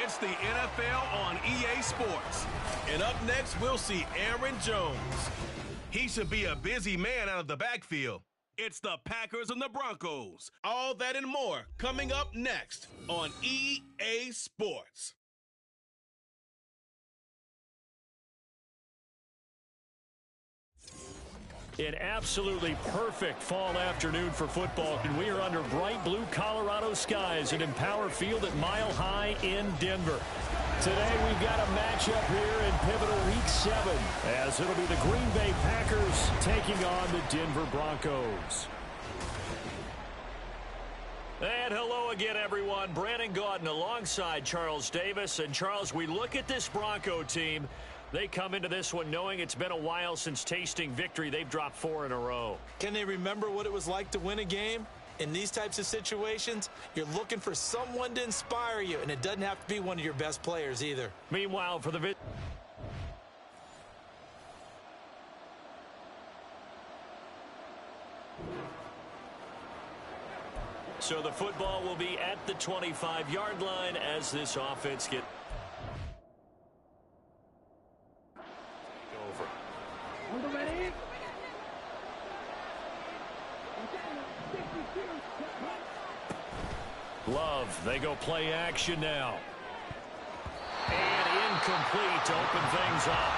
It's the NFL on EA Sports. And up next, we'll see Aaron Jones. He should be a busy man out of the backfield. It's the Packers and the Broncos. All that and more coming up next on EA Sports. An absolutely perfect fall afternoon for football, and we are under bright blue Colorado skies at Empower Field at Mile High in Denver. Today we've got a matchup here in pivotal Week 7, as it'll be the Green Bay Packers taking on the Denver Broncos. And hello again, everyone. Brandon Gaudin alongside Charles Davis. And Charles, we look at this Bronco team. They come into this one knowing it's been a while since tasting victory. They've dropped 4 in a row. Can they remember what it was like to win a game? In these types of situations, you're looking for someone to inspire you, and it doesn't have to be one of your best players either. Meanwhile, for the So the football will be at the 25-yard line as this offense gets over. Ready? Love, they go play action now. And incomplete to open things up.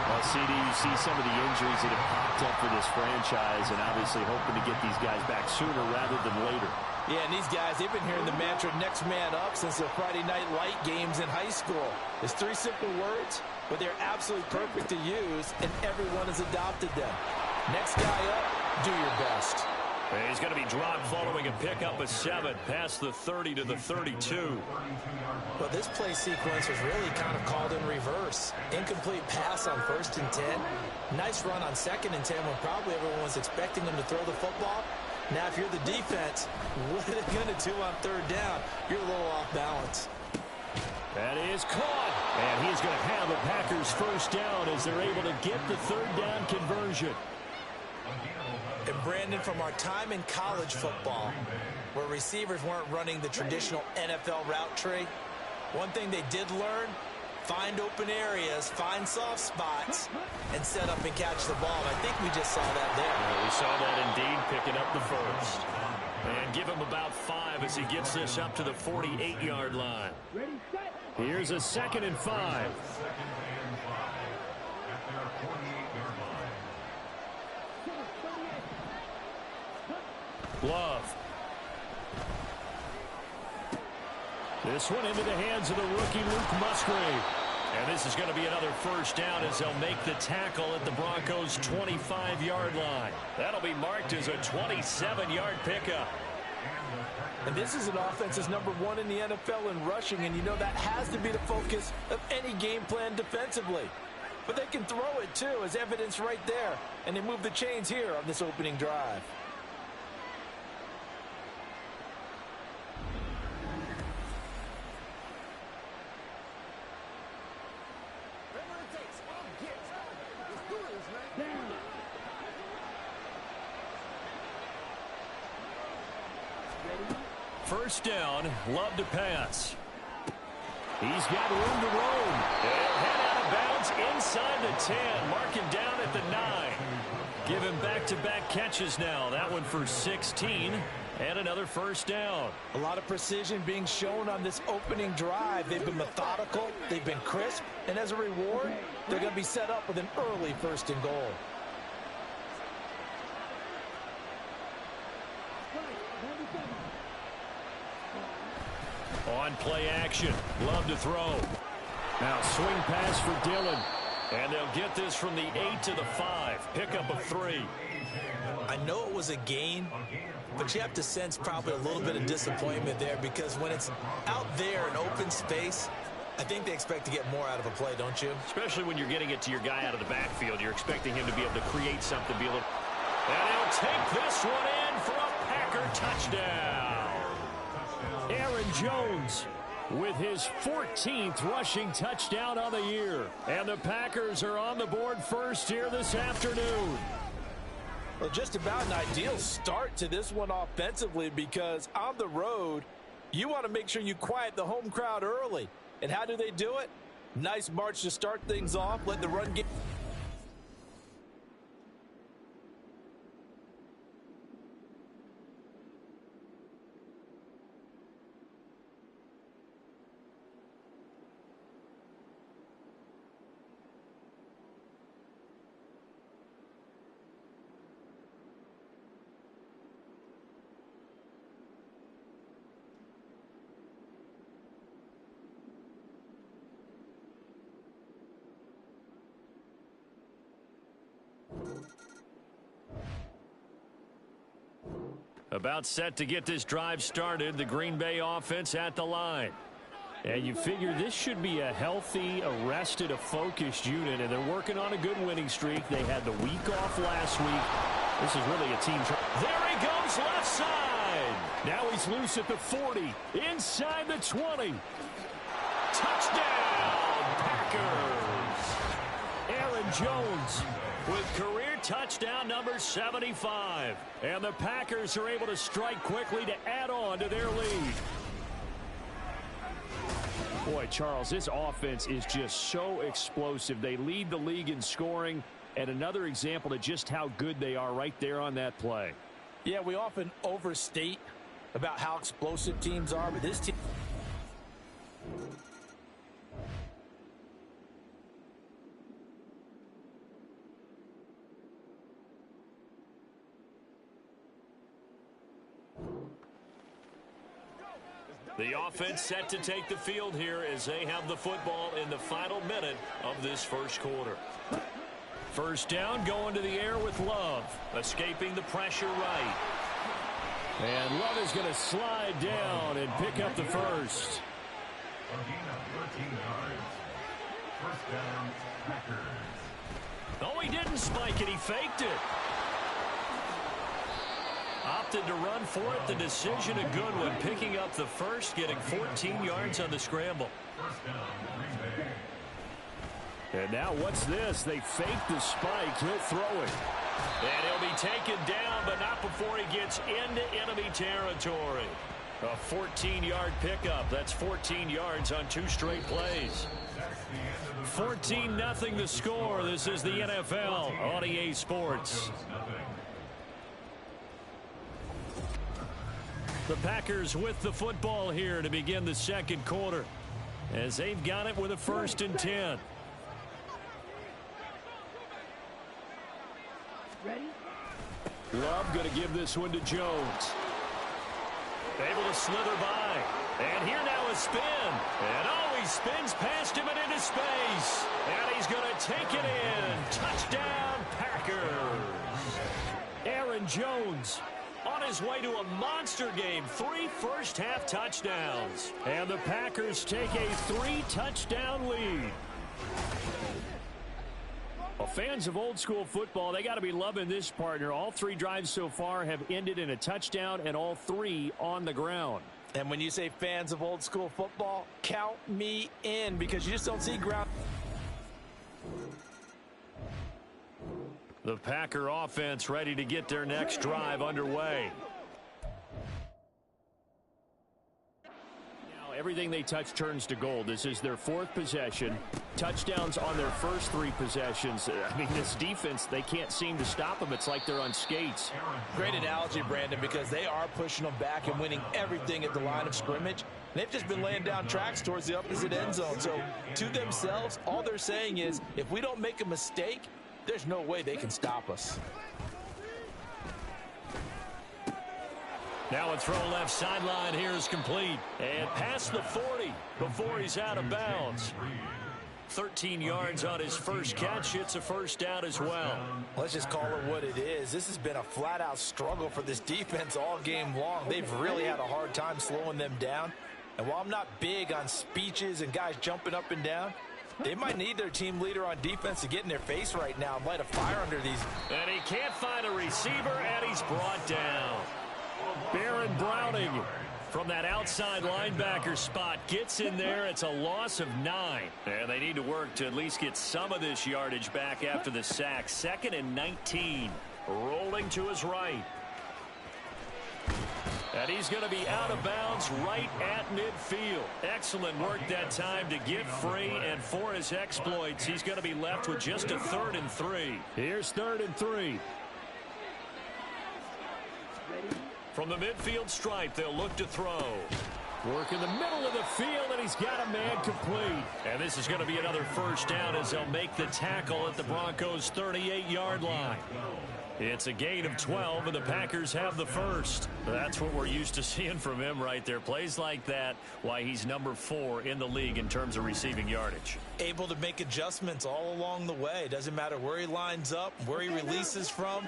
Well, CD, you see some of the injuries that have popped up for this franchise, and obviously hoping to get these guys back sooner rather than later. Yeah, and these guys, they've been hearing the mantra next man up since their Friday night light games in high school. It's 3 simple words, but they're absolutely perfect to use, and everyone has adopted them. Next guy up, do your best. He's going to be dropped following a pickup of 7 past the 30 to the 32. Well, this play sequence was really kind of called in reverse. Incomplete pass on 1st and 10. Nice run on 2nd and 10 when probably everyone was expecting them to throw the football. Now, if you're the defense, what are they going to do on 3rd down? You're a little off balance. That is caught. And he's going to have a Packers first down as they're able to get the 3rd down conversion. And Brandon, from our time in college football, where receivers weren't running the traditional NFL route tree, one thing they did learn, find open areas, find soft spots, and set up and catch the ball. And I think we just saw that there. Yeah, we saw that indeed, picking up the first. And give him about 5 as he gets this up to the 48-yard line. Here's a 2nd and 5. Love. This one into the hands of the rookie Luke Musgrave. And this is going to be another first down as they'll make the tackle at the Broncos' 25-yard line. That'll be marked as a 27-yard pickup. And this is an offense that's number 1 in the NFL in rushing, and you know that has to be the focus of any game plan defensively. But they can throw it, too, as evidence right there. And they move the chains here on this opening drive. First down, Love to pass. He's got room to roam. They'll head out of bounds inside the 10, marking down at the 9. Give him back-to-back catches now. That one for 16, and another first down. A lot of precision being shown on this opening drive. They've been methodical, they've been crisp, and as a reward, they're going to be set up with an early 1st and goal. On play action, Love to throw. Now swing pass for Dillon. And they'll get this from the 8 to the 5. Pickup of 3. I know it was a gain, but you have to sense probably a little bit of disappointment there because when it's out there in open space, I think they expect to get more out of a play, don't you? Especially when you're getting it to your guy out of the backfield. You're expecting him to be able to create something. And he'll take this one in for a Packer touchdown. Aaron Jones with his 14th rushing touchdown on the year. And the Packers are on the board first here this afternoon. Well, just about an ideal start to this one offensively because on the road, You want to make sure you quiet the home crowd early. And how do they do it? Nice march to start things off. Let the run game. About set to get this drive started, the Green Bay offense at the line. And you figure this should be a healthy, a rested, a focused unit, and they're working on a good winning streak. They had the week off last week. This is really a team. There he goes, left side. Now he's loose at the 40, inside the 20. Touchdown, Packers. Aaron Jones with career touchdown number 75. And the Packers are able to strike quickly to add on to their lead. Boy, Charles, this offense is just so explosive. They lead the league in scoring, and another example of just how good they are right there on that play. Yeah, we often overstate about how explosive teams are, but this team... The offense set to take the field here as they have the football in the final minute of this first quarter. First down, going to the air with Love, escaping the pressure right. And Love is going to slide down and pick up the first. No, he didn't spike it. He faked it. Opted to run for it. The decision a good one. Picking up the first, getting 14 yards on the scramble. And now what's this? They fake the spike. He'll throw it. And he'll be taken down, but not before he gets into enemy territory. A 14-yard pickup. That's 14 yards on 2 straight plays. 14-0 the score. This is the NFL on EA Sports. The Packers with the football here to begin the second quarter, as they've got it with a 1st and 10. Ready? Love going to give this one to Jones. Able to slither by. And here now a spin. And oh, he spins past him and into space. And he's going to take it in. Touchdown, Packers. Aaron Jones on his way to a monster game. 3 first-half touchdowns. And the Packers take a 3-touchdown lead. Well, fans of old-school football, they got to be loving this partner. All 3 drives so far have ended in a touchdown, and all 3 on the ground. And when you say fans of old-school football, count me in, because you just don't see ground. The Packer offense ready to get their next drive underway. Now everything they touch turns to gold. This is their 4th possession. Touchdowns on their first 3 possessions. I mean, this defense, they can't seem to stop them. It's like they're on skates. Great analogy, Brandon, because they are pushing them back and winning everything at the line of scrimmage. They've just been laying down tracks towards the opposite end zone. So to themselves, all they're saying is, if we don't make a mistake, there's no way they can stop us. Now a throw left sideline here is complete. And past the 40 before he's out of bounds. 13 yards on his first catch. It's a first down as well. Let's just call it what it is. This has been a flat-out struggle for this defense all game long. They've really had a hard time slowing them down. And while I'm not big on speeches and guys jumping up and down, they might need their team leader on defense to get in their face right now and light a fire under these. And he can't find a receiver, and he's brought down. Baron Browning from that outside linebacker spot gets in there. It's a loss of 9. And they need to work to at least get some of this yardage back after the sack. 2nd and 19. Rolling to his right. And he's going to be out of bounds right at midfield. Excellent work that time to get free, and for his exploits, he's going to be left with just a 3rd and 3. Here's 3rd and 3. From the midfield stripe, they'll look to throw. Work in the middle of the field, and he's got a man complete. And this is going to be another first down as they'll make the tackle at the Broncos' 38-yard line. It's a gain of 12, and the Packers have the first. That's what we're used to seeing from him right there. Plays like that, why he's number 4 in the league in terms of receiving yardage. Able to make adjustments all along the way. Doesn't matter where he lines up, where he releases from.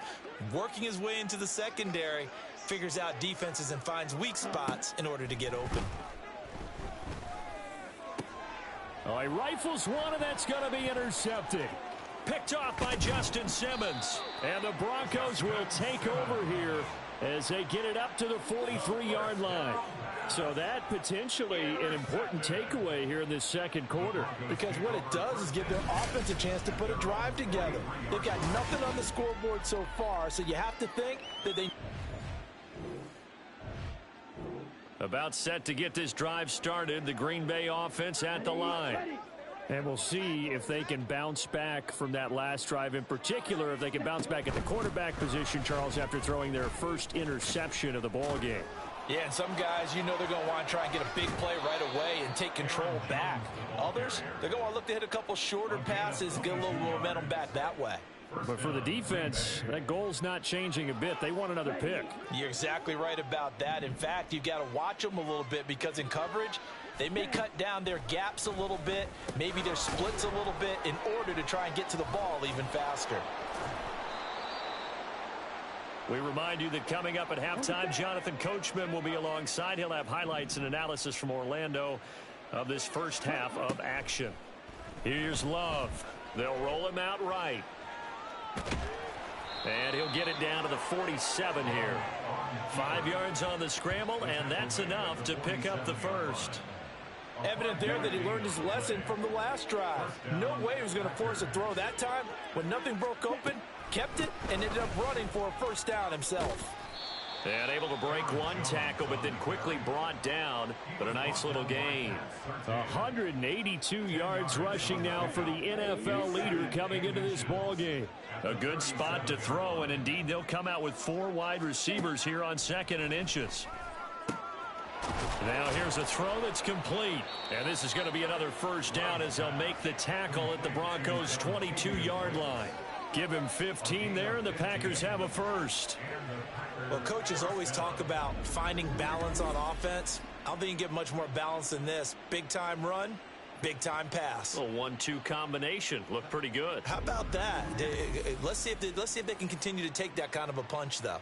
Working his way into the secondary, figures out defenses and finds weak spots in order to get open. Oh, he rifles one, and that's going to be intercepted. Picked off by Justin Simmons. And the Broncos will take over here as they get it up to the 43-yard line. So that potentially an important takeaway here in this second quarter. Because what it does is give their offense a chance to put a drive together. They've got nothing on the scoreboard so far, so you have to think that they... About set to get this drive started, the Green Bay offense at the line. And we'll see if they can bounce back from that last drive, in particular if they can bounce back at the quarterback position, Charles, after throwing their first interception of the ball game. Yeah, and some guys, you know they're going to want to try and get a big play right away and take control back. Others, they're going to look to hit a couple shorter passes and get a little momentum back that way. But for the defense, that goal's not changing a bit. They want another pick. You're exactly right about that. In fact, you've got to watch them a little bit because in coverage, they may cut down their gaps a little bit, maybe their splits a little bit in order to try and get to the ball even faster. We remind you that coming up at halftime, Jonathan Coachman will be alongside. He'll have highlights and analysis from Orlando of this first half of action. Here's Love. They'll roll him out right. And he'll get it down to the 47 here. 5 yards on the scramble, and that's enough to pick up the first. Evident there that he learned his lesson from the last drive. No way he was going to force a throw that time. When nothing broke open, kept it, and ended up running for a first down himself. And able to break one tackle, but then quickly brought down. But a nice little gain. 182 yards rushing now for the NFL leader coming into this ball game. A good spot to throw, and indeed they'll come out with 4 wide receivers here on 2nd and inches. Now here's a throw that's complete. And this is going to be another first down as they'll make the tackle at the Broncos' 22-yard line. Give him 15 there, and the Packers have a first. Well, coaches always talk about finding balance on offense. I don't think you can get much more balance than this. Big-time run, big-time pass. A 1-2 combination. Looked pretty good. How about that? Let's see if they can continue to take that kind of a punch, though.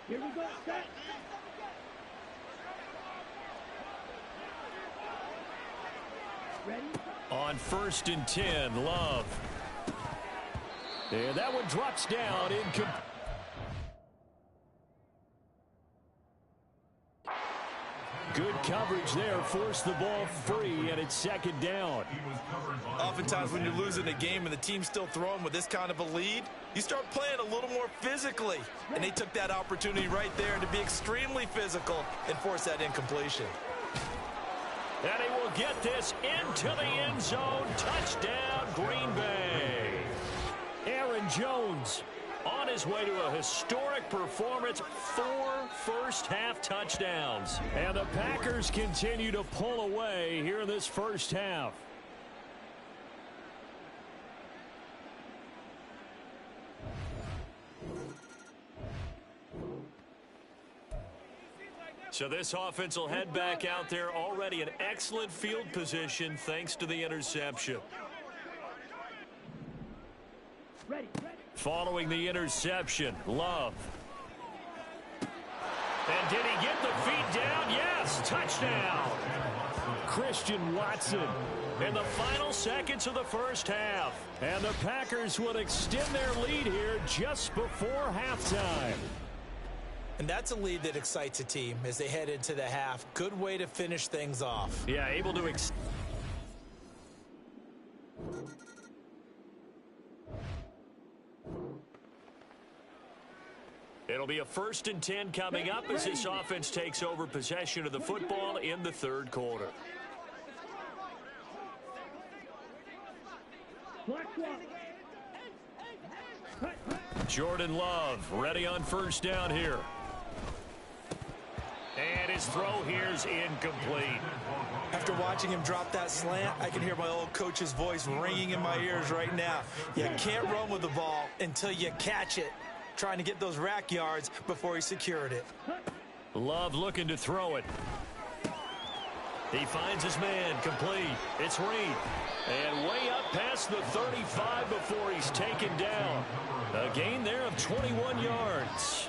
Here we go. Set. Ready? On 1st and 10, Love. And that one drops down. Good coverage there. Forced the ball free, and it's 2nd down. Oftentimes when you're losing a game and the team's still throwing with this kind of a lead, you start playing a little more physically. And they took that opportunity right there to be extremely physical and force that incompletion. And he will get this into the end zone. Touchdown, Green Bay. Aaron Jones on his way to a historic performance. 4 first-half touchdowns. And the Packers continue to pull away here in this first half. So this offense will head back out there, already in excellent field position thanks to the interception. Ready. Following the interception, Love. And did he get the feet down? Yes, touchdown. Christian Watson in the final seconds of the first half. And the Packers will extend their lead here just before halftime. And that's a lead that excites a team as they head into the half. Good way to finish things off. Yeah, able to It'll be a 1st and 10 coming up as this offense takes over possession of the football in the 3rd quarter. Jordan Love ready on 1st down here. And his throw here is incomplete. After watching him drop that slant, I can hear my old coach's voice ringing in my ears right now. You can't run with the ball until you catch it. Trying to get those rack yards before he secured it. Love looking to throw it. He finds his man, complete. It's Reed. And way up past the 35 before he's taken down. A gain there of 21 yards.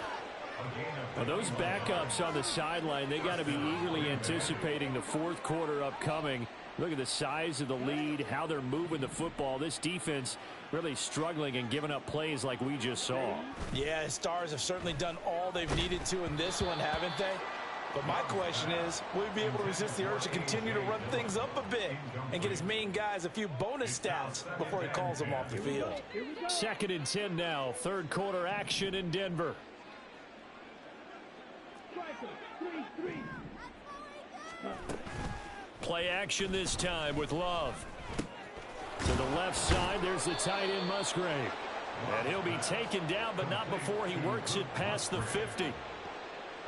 Well, those backups on the sideline, they got to be eagerly anticipating the 4th quarter upcoming. Look at the size of the lead, how they're moving the football. This defense really struggling and giving up plays like we just saw. Yeah, his Stars have certainly done all they've needed to in this one, haven't they? But my question is, will he be able to resist the urge to continue to run things up a bit and get his main guys a few bonus stats before he calls them off the field? 2nd and 10 now, 3rd quarter action in Denver. Play action this time with Love. To the left side, there's the tight end Musgrave. And he'll be taken down, but not before he works it past the 50.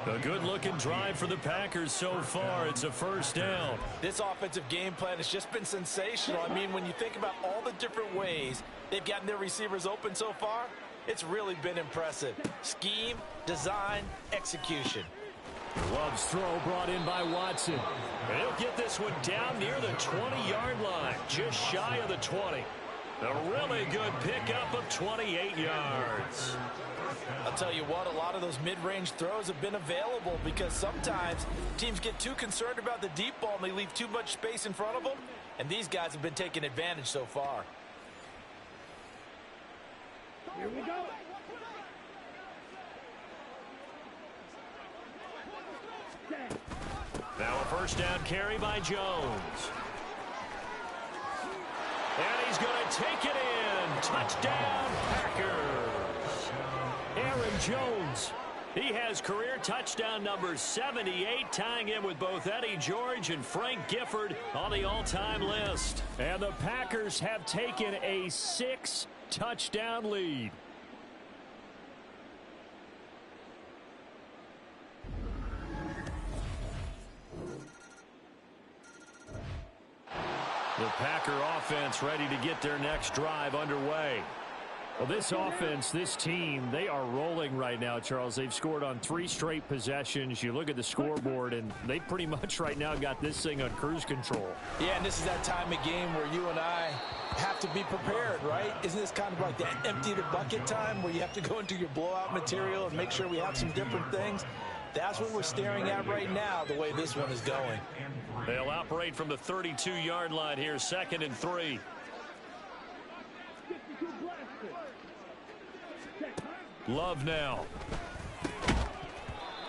A good-looking drive for the Packers so far. It's a 1st down. This offensive game plan has just been sensational. I mean, when you think about all the different ways they've gotten their receivers open so far, it's really been impressive. Scheme, design, execution. Love's throw brought in by Watson. And he'll get this one down near the 20-yard line, just shy of the 20. A really good pickup of 28 yards. I'll tell you what, a lot of those mid-range throws have been available because sometimes teams get too concerned about the deep ball and they leave too much space in front of them, and these guys have been taking advantage so far. Here we go. Now a 1st down carry by Jones. And he's going to take it in. Touchdown, Packers. Aaron Jones. He has career touchdown number 78, tying in with both Eddie George and Frank Gifford on the all-time list. And the Packers have taken a 6-touchdown lead. The Packer offense ready to get their next drive underway. Well, this offense, this team, they are rolling right now, Charles. They've scored on 3 straight possessions. You look at the scoreboard, and they pretty much right now got this thing on cruise control. Yeah, and this is that time of game where you and I have to be prepared, right? Isn't this kind of like that empty the bucket time where you have to go into your blowout material and make sure we have some different things? That's what we're staring at right now, the way this one is going. They'll operate from the 32-yard line here, 2nd and 3. Love now.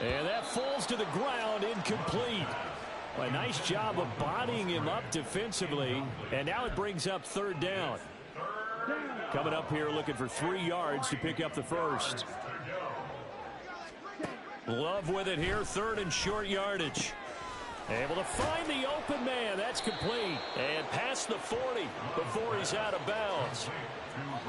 And that falls to the ground, incomplete. A nice job of bodying him up defensively. And now it brings up 3rd down. Coming up here looking for 3 yards to pick up the 1st. Love with it here, 3rd and short yardage. Able to find the open man. That's complete. And past the 40 before he's out of bounds.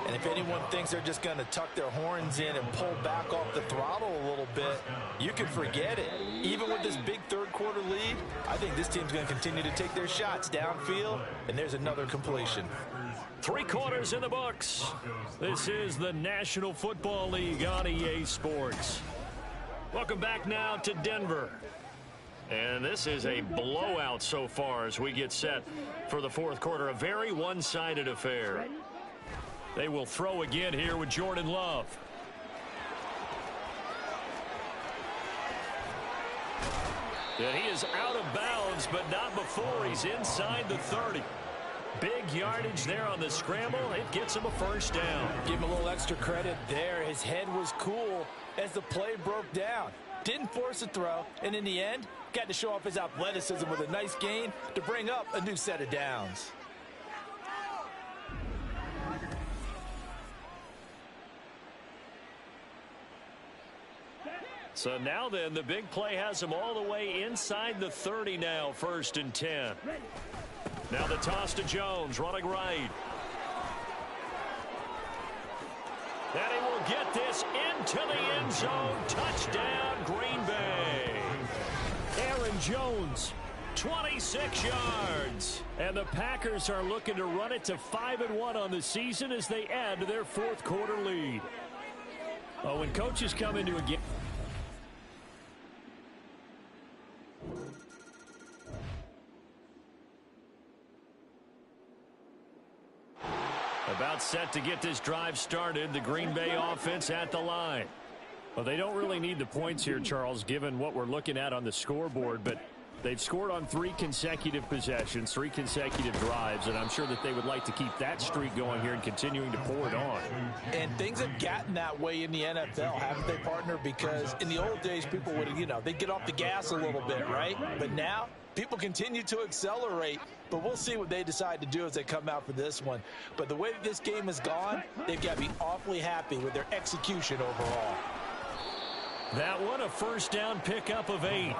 And if anyone thinks they're just going to tuck their horns in and pull back off the throttle a little bit, you can forget it. Even with this big 3rd quarter lead, I think this team's going to continue to take their shots downfield, and there's another completion. 3 quarters in the books. This is the National Football League on EA Sports. Welcome back now to Denver. And this is a blowout so far as we get set for the 4th quarter. A very one-sided affair. They will throw again here with Jordan Love. And he is out of bounds, but not before he's inside the 30. Big yardage there on the scramble. It gets him a 1st down. Give him a little extra credit there. His head was cool as the play broke down. Didn't force a throw, and in the end, got to show off his athleticism with a nice gain to bring up a new set of downs. So now then, the big play has them all the way inside the 30 now, 1st and 10. Now the toss to Jones, running right. And he will get this into the end zone. Touchdown, Green Bay. Aaron Jones, 26 yards. and the Packers are looking to run it to 5-1 on the season as they add to their 4th quarter lead. Oh, when coaches come into a game. About set to get this drive started. The Green Bay offense at the line. Well, they don't really need the points here, Charles, given what we're looking at on the scoreboard, but they've scored on 3 consecutive possessions, 3 consecutive drives, and I'm sure that they would like to keep that streak going here and continuing to pour it on. And things have gotten that way in the NFL, haven't they, partner? Because in the old days, people would, they'd get off the gas a little bit, right? But now, people continue to accelerate, but we'll see what they decide to do as they come out for this one. But the way that this game has gone, they've got to be awfully happy with their execution overall. That one, a first down pickup of 8.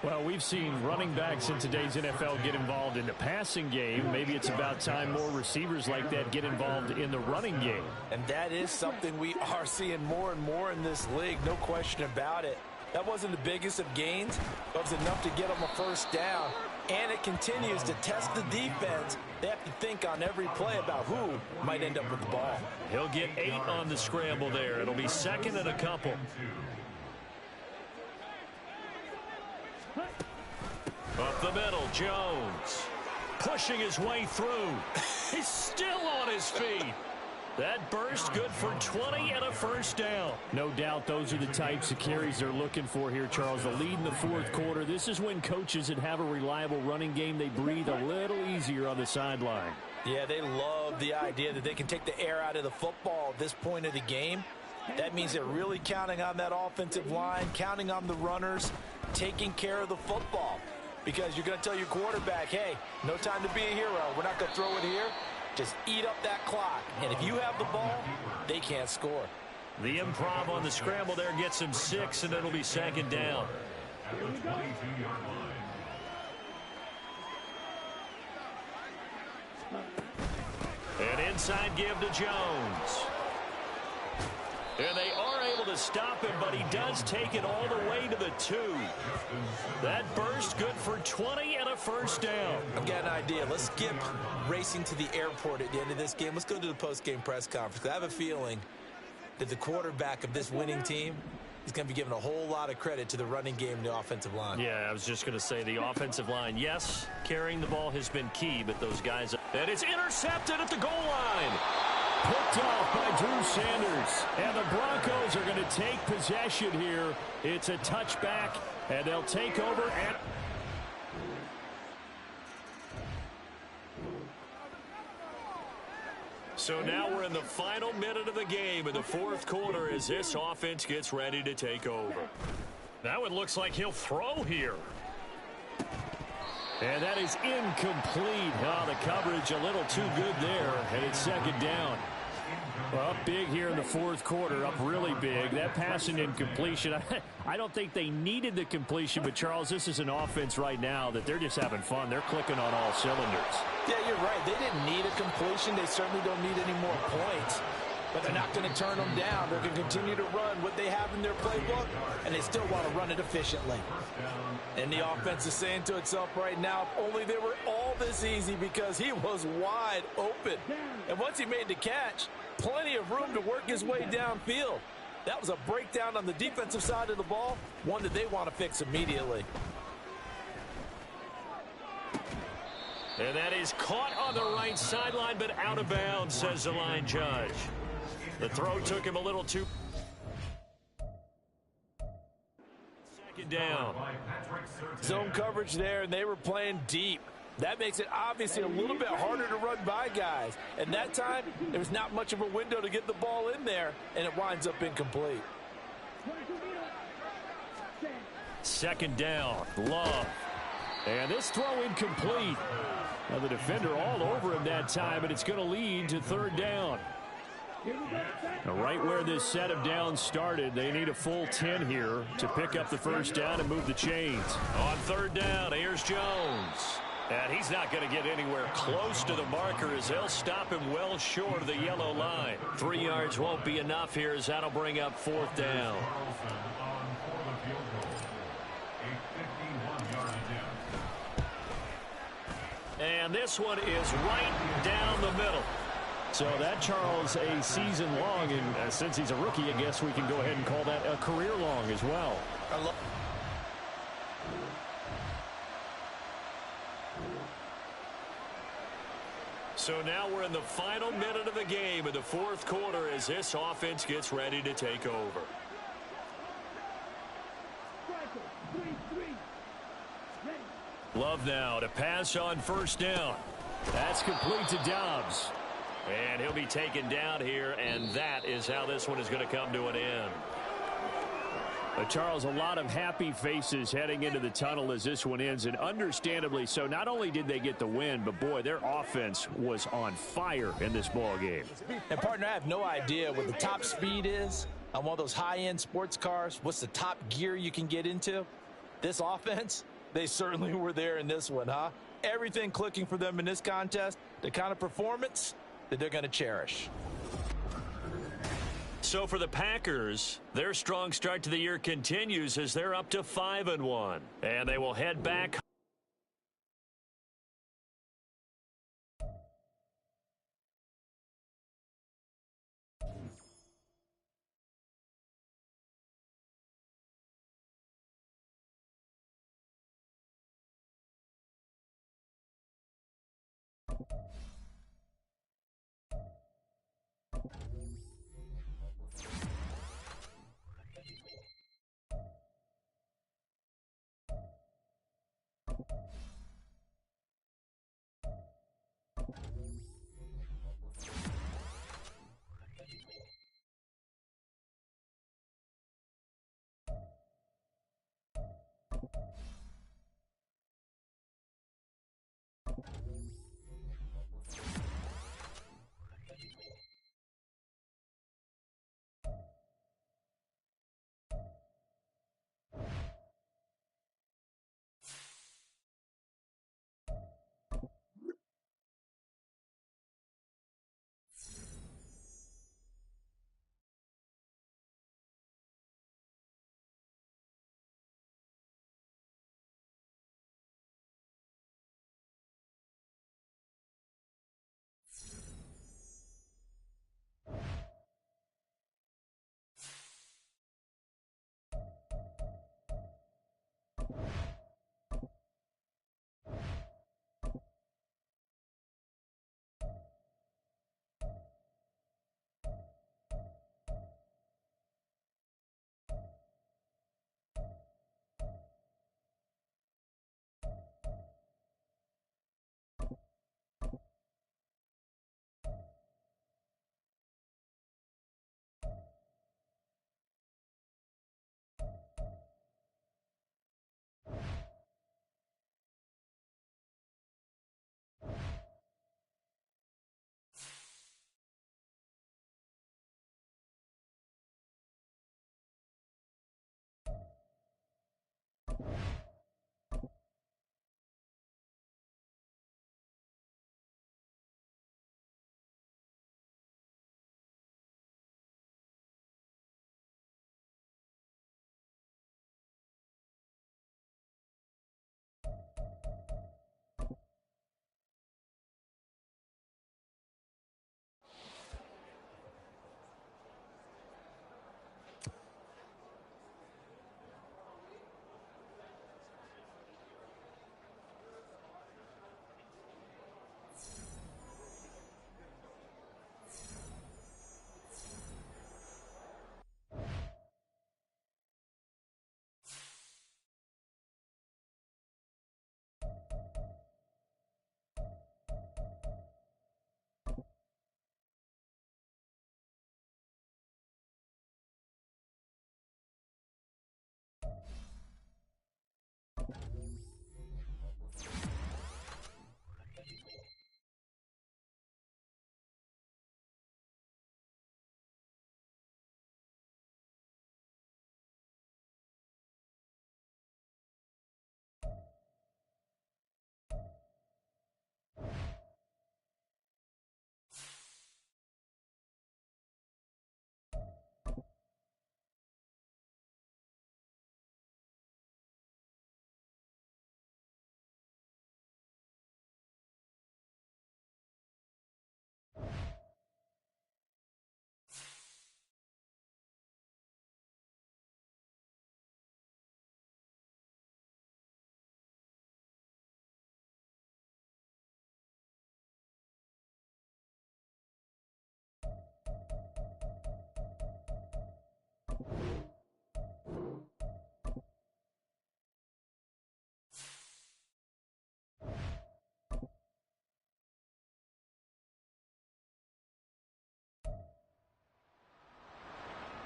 Well, we've seen running backs in today's NFL get involved in the passing game. Maybe it's about time more receivers like that get involved in the running game. And that is something we are seeing more and more in this league, no question about it. That wasn't the biggest of gains, but it was enough to get them a first down. And it continues to test the defense. They have to think on every play about who might end up with the ball. He'll get 8 on the scramble there. It'll be 2nd and a couple. Up the middle, Jones. Pushing his way through. He's still on his feet. That burst good for 20 and a first down. No doubt those are the types of carries they're looking for here, Charles. The lead in the 4th quarter. This is when coaches that have a reliable running game, they breathe a little easier on the sideline. Yeah, they love the idea that they can take the air out of the football at this point of the game. That means they're really counting on that offensive line, counting on the runners, taking care of the football. Because you're going to tell your quarterback, hey, no time to be a hero. We're not going to throw it here. Just eat up that clock. And if you have the ball, they can't score. The improv on the scramble there gets him 6, and it'll be 2nd down. An inside give to Jones. And they are able to stop him, but he does take it all the way to the 2. That burst good for 20 and a first down. I've got an idea. Let's skip racing to the airport at the end of this game. Let's go to the post-game press conference. I have a feeling that the quarterback of this winning team is going to be given a whole lot of credit to the running game and the offensive line. Yeah, I was just going to say the offensive line, yes, carrying the ball has been key, but those guys... And it's intercepted at the goal line. Picked off by Drew Sanders. And the Broncos are going to take possession here. It's a touchback, and they'll take over. And so now we're in the final minute of the game in the 4th quarter as this offense gets ready to take over. Now it looks like he'll throw here. And that is incomplete. Oh, the coverage a little too good there, and it's 2nd down. Well, up big here in the 4th quarter, up really big. That pass and incompletion, I don't think they needed the completion, but, Charles, this is an offense right now that they're just having fun. They're clicking on all cylinders. Yeah, you're right. They didn't need a completion. They certainly don't need any more points. But they're not going to turn them down. They're going to continue to run what they have in their playbook, and they still want to run it efficiently. And the offense is saying to itself right now, if only they were all this easy, because he was wide open. And once he made the catch, plenty of room to work his way downfield. That was a breakdown on the defensive side of the ball, one that they want to fix immediately. And that is caught on the right sideline, but out of bounds, says the line judge. The throw took him a little too... 2nd down. Zone coverage there, and they were playing deep. That makes it obviously a little bit harder to run by guys. And that time, there was not much of a window to get the ball in there, and it winds up incomplete. 2nd down, Love. And this throw incomplete. Now the defender all over him that time, and it's going to lead to 3rd down. Here we go, set. Now, right where this set of downs started, they need a full 10 here to pick up the first down and move the chains. On third down, here's Jones. And he's not going to get anywhere close to the marker as they'll stop him well short of the yellow line. 3 yards won't be enough here as that'll bring up fourth down. And this one is right down the middle. So that, Charles, a season long, and since he's a rookie, I guess we can go ahead and call that a career long as well. So now we're in the final minute of the game in the fourth quarter as this offense gets ready to take over. Striker, 3-3. Ready. Love now to pass on first down. That's complete to Dobbs. And he'll be taken down here, and that is how this one is going to come to an end. Charles, a lot of happy faces heading into the tunnel as this one ends, and understandably so. Not only did they get the win, but, boy, their offense was on fire in this ball game. And, partner, I have no idea what the top speed is on one of those high-end sports cars. What's the top gear you can get into? This offense, they certainly were there in this one, huh? Everything clicking for them in this contest, the kind of performance that they're going to cherish. So for the Packers, their strong start to the year continues as they're up to 5-1. And they will head back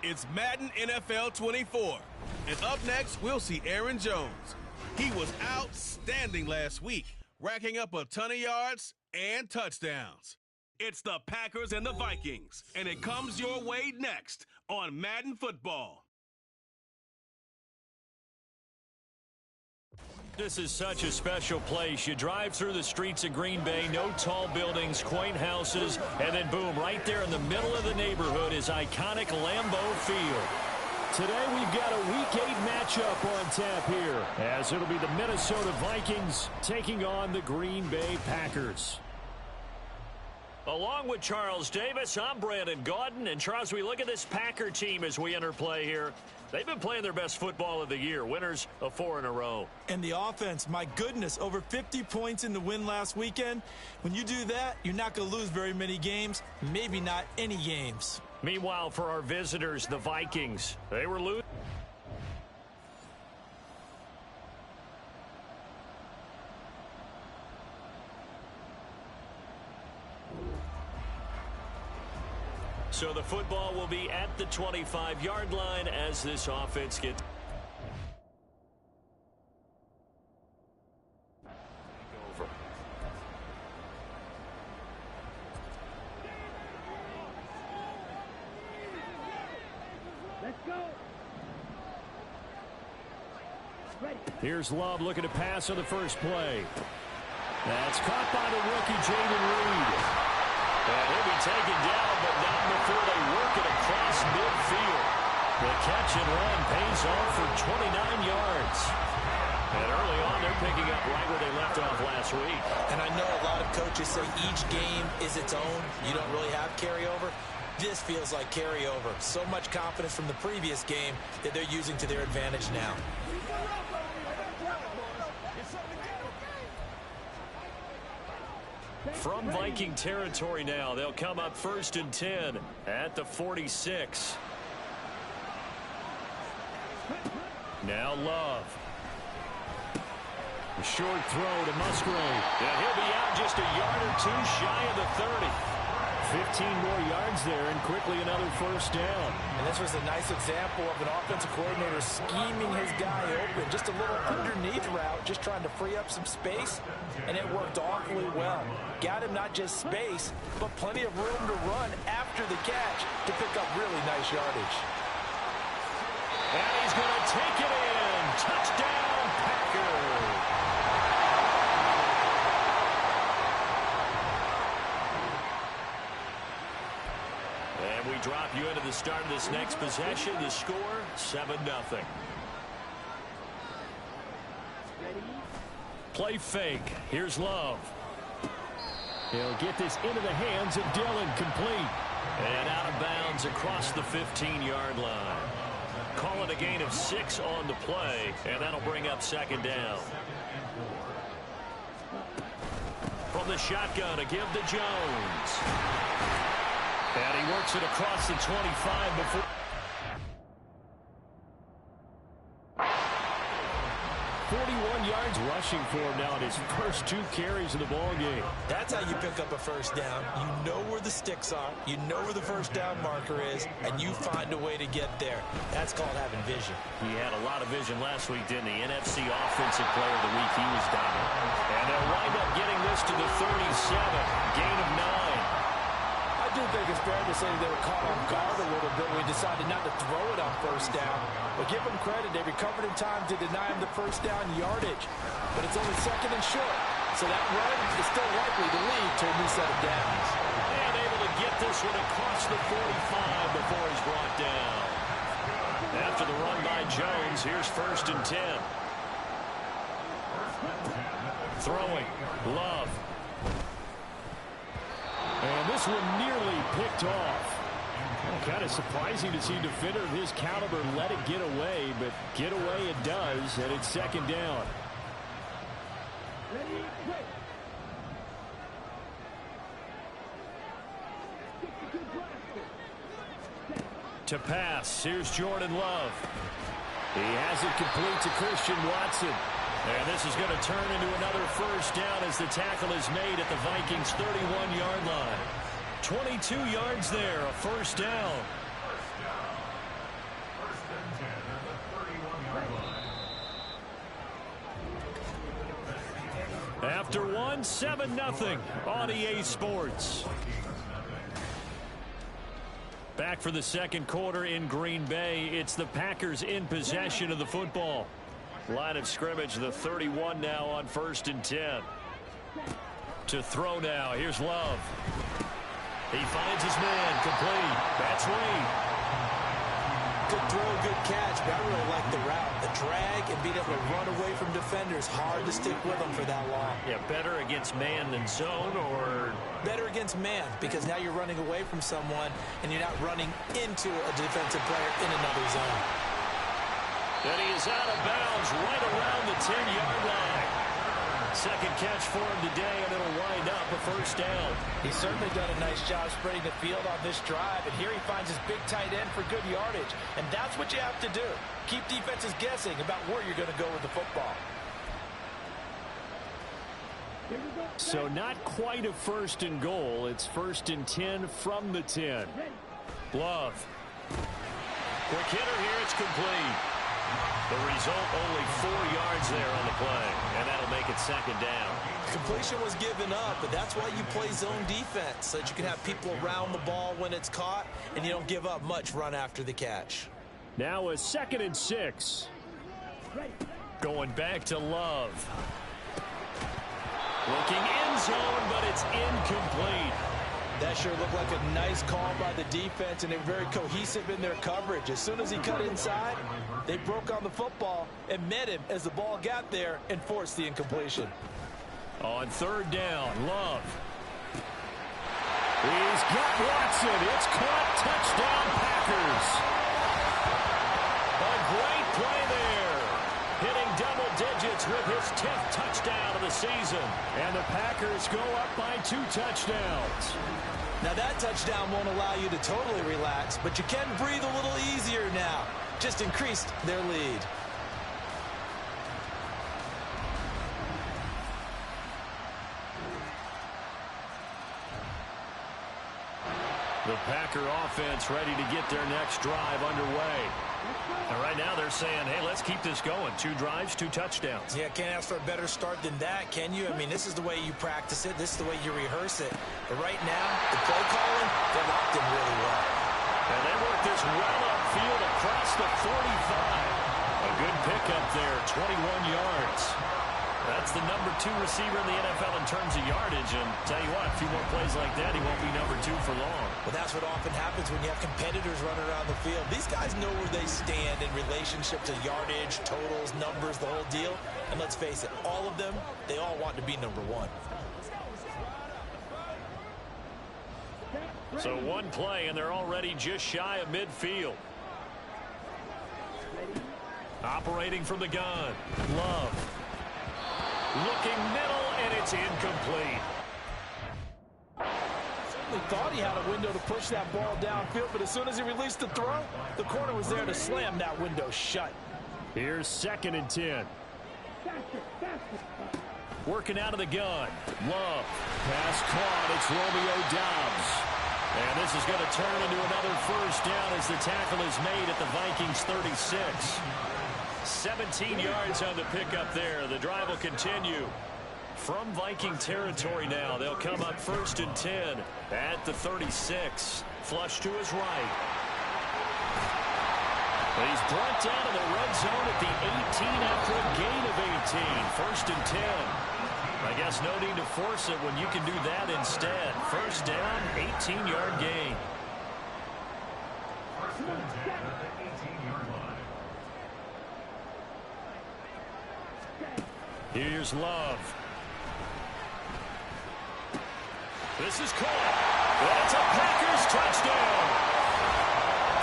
It's Madden NFL 24. And up next, we'll see Aaron Jones. He was outstanding last week, racking up a ton of yards and touchdowns. It's the Packers and the Vikings, and it comes your way next on Madden Football. This is such a special place. You drive through the streets of Green Bay, no tall buildings, quaint houses, and then boom, right there in the middle of the neighborhood is iconic Lambeau Field. Today we've got a Week 8 matchup on tap here, as it'll be the Minnesota Vikings taking on the Green Bay Packers. Along with Charles Davis, I'm Brandon Gaudin. And Charles, we look at this Packer team as we enter play here. They've been playing their best football of the year, winners of 4 in a row. And the offense, my goodness, over 50 points in the win last weekend. When you do that, you're not going to lose very many games, maybe not any games. Meanwhile, for our visitors, the Vikings, they were losing. So the football will be at the 25-yard line as this offense gets over. Let's go. Ready. Here's Love looking to pass on the first play. That's caught by the rookie, Jaden Reed. And he'll be taken down, but not before they work it across midfield. The catch and run pays off for 29 yards. And early on, they're picking up right where they left off last week. And I know a lot of coaches say each game is its own. You don't really have carryover. This feels like carryover. So much confidence from the previous game that they're using to their advantage now. From Viking territory now, they'll come up 1st and 10 at the 46. Now Love. A short throw to Musgrave. And he'll be out just a yard or two shy of the 30. 15 more yards there, and quickly another first down. And this was a nice example of an offensive coordinator scheming his guy open. Just a little underneath route, just trying to free up some space, and it worked awfully well. Got him not just space, but plenty of room to run after the catch to pick up really nice yardage. And he's going to take it in. Touchdown, Packers. And we drop you into the start of this next possession. The score, 7-0. Play fake. Here's Love. He'll get this into the hands of Dillon, complete. And out of bounds across the 15-yard line. Call it a gain of 6 on the play, and that'll bring up 2nd down. From the shotgun, a give to Jones. And he works it across the 25 before. 41 yards rushing for him now in his first 2 carries of the ball game. That's how you pick up a first down. You know where the sticks are, you know where the first down marker is, and you find a way to get there. That's called having vision. He had a lot of vision last week, didn't he? NFC Offensive Player of the Week. He was dominant. And they'll wind up getting this to the 37. Gain of 9. I do think it's fair to say they were caught on guard a little bit when we decided not to throw it on first down. But give them credit, they recovered in time to deny him the first down yardage. But it's only 2nd and short, so that run is still likely to lead to a new set of downs. And able to get this one across the 45 before he's brought down. After the run by Jones, here's 1st and 10. Throwing, Love. And this one nearly picked off. Kind of surprising to see a defender of his caliber let it get away, but get away it does, and it's 2nd down. Ready, quick. To pass, here's Jordan Love. He has it complete to Christian Watson. And this is going to turn into another first down as the tackle is made at the Vikings' 31-yard line. 22 yards there, a first down. After one, 7-0 on EA Sports. Back for the second quarter in Green Bay. It's the Packers in possession of the football. Line of scrimmage, the 31 now on 1st and 10. To throw now. Here's Love. He finds his man. Complete. That's Reed. Good throw, good catch, but I really like the route. The drag and being able to run away from defenders. Hard to stick with them for that long. Yeah, better against man than zone, or? Better against man, because now you're running away from someone and you're not running into a defensive player in another zone. And he is out of bounds right around the 10-yard line. Second catch for him today, and it'll wind up a first down. He's certainly done a nice job spreading the field on this drive, and here he finds his big tight end for good yardage. And that's what you have to do. Keep defenses guessing about where you're going to go with the football. So not quite a 1st and goal. It's 1st and 10 from the 10. Love. Quick hitter here. It's complete. The result, only 4 yards there on the play, and that'll make it second down. Completion was given up, but that's why you play zone defense, so that you can have people around the ball when it's caught, and you don't give up much run after the catch. Now a 2nd and 6. Going back to Love. Looking end zone, but it's incomplete. That sure looked like a nice call by the defense, and they were very cohesive in their coverage. As soon as he cut inside, they broke on the football and met him as the ball got there and forced the incompletion. On 3rd down, Love. He's got Watson. It's caught. Touchdown, Packers. A great play there. Hitting double digits with his 10th touchdown of the season. And the Packers go up by 2 touchdowns. Now that touchdown won't allow you to totally relax, but you can breathe a little easier now. Just increased their lead. The Packer offense ready to get their next drive underway. And right now they're saying, hey, let's keep this going. 2 drives, 2 touchdowns. Yeah, can't ask for a better start than that, can you? I mean, this is the way you practice it. This is the way you rehearse it. But right now, the play calling, they're locked in really well. And they work this well upfield across the 45. A good pickup there, 21 yards. That's the number 2 receiver in the NFL in terms of yardage. And tell you what, a few more plays like that, he won't be number 2 for long. Well, that's what often happens when you have competitors running around the field. These guys know where they stand in relationship to yardage, totals, numbers, the whole deal. And let's face it, all of them, they all want to be number 1. So 1 play, and they're already just shy of midfield. Operating from the gun. Love. Looking middle, and it's incomplete. Certainly thought he had a window to push that ball downfield, but as soon as he released the throw, the corner was there to slam that window shut. Here's 2nd and 10. Working out of the gun. Love. Pass caught. It's Romeo Doubs. And this is going to turn into another first down as the tackle is made at the Vikings 36. 17 yards on the pickup there. The drive will continue. From Viking territory now, they'll come up 1st and 10 at the 36. Flush to his right. He's brought down to the red zone at the 18 after a gain of 18. 1st and 10. I guess no need to force it when you can do that instead. First down, 18-yard gain. Here's Love. This is caught. That's a Packers touchdown.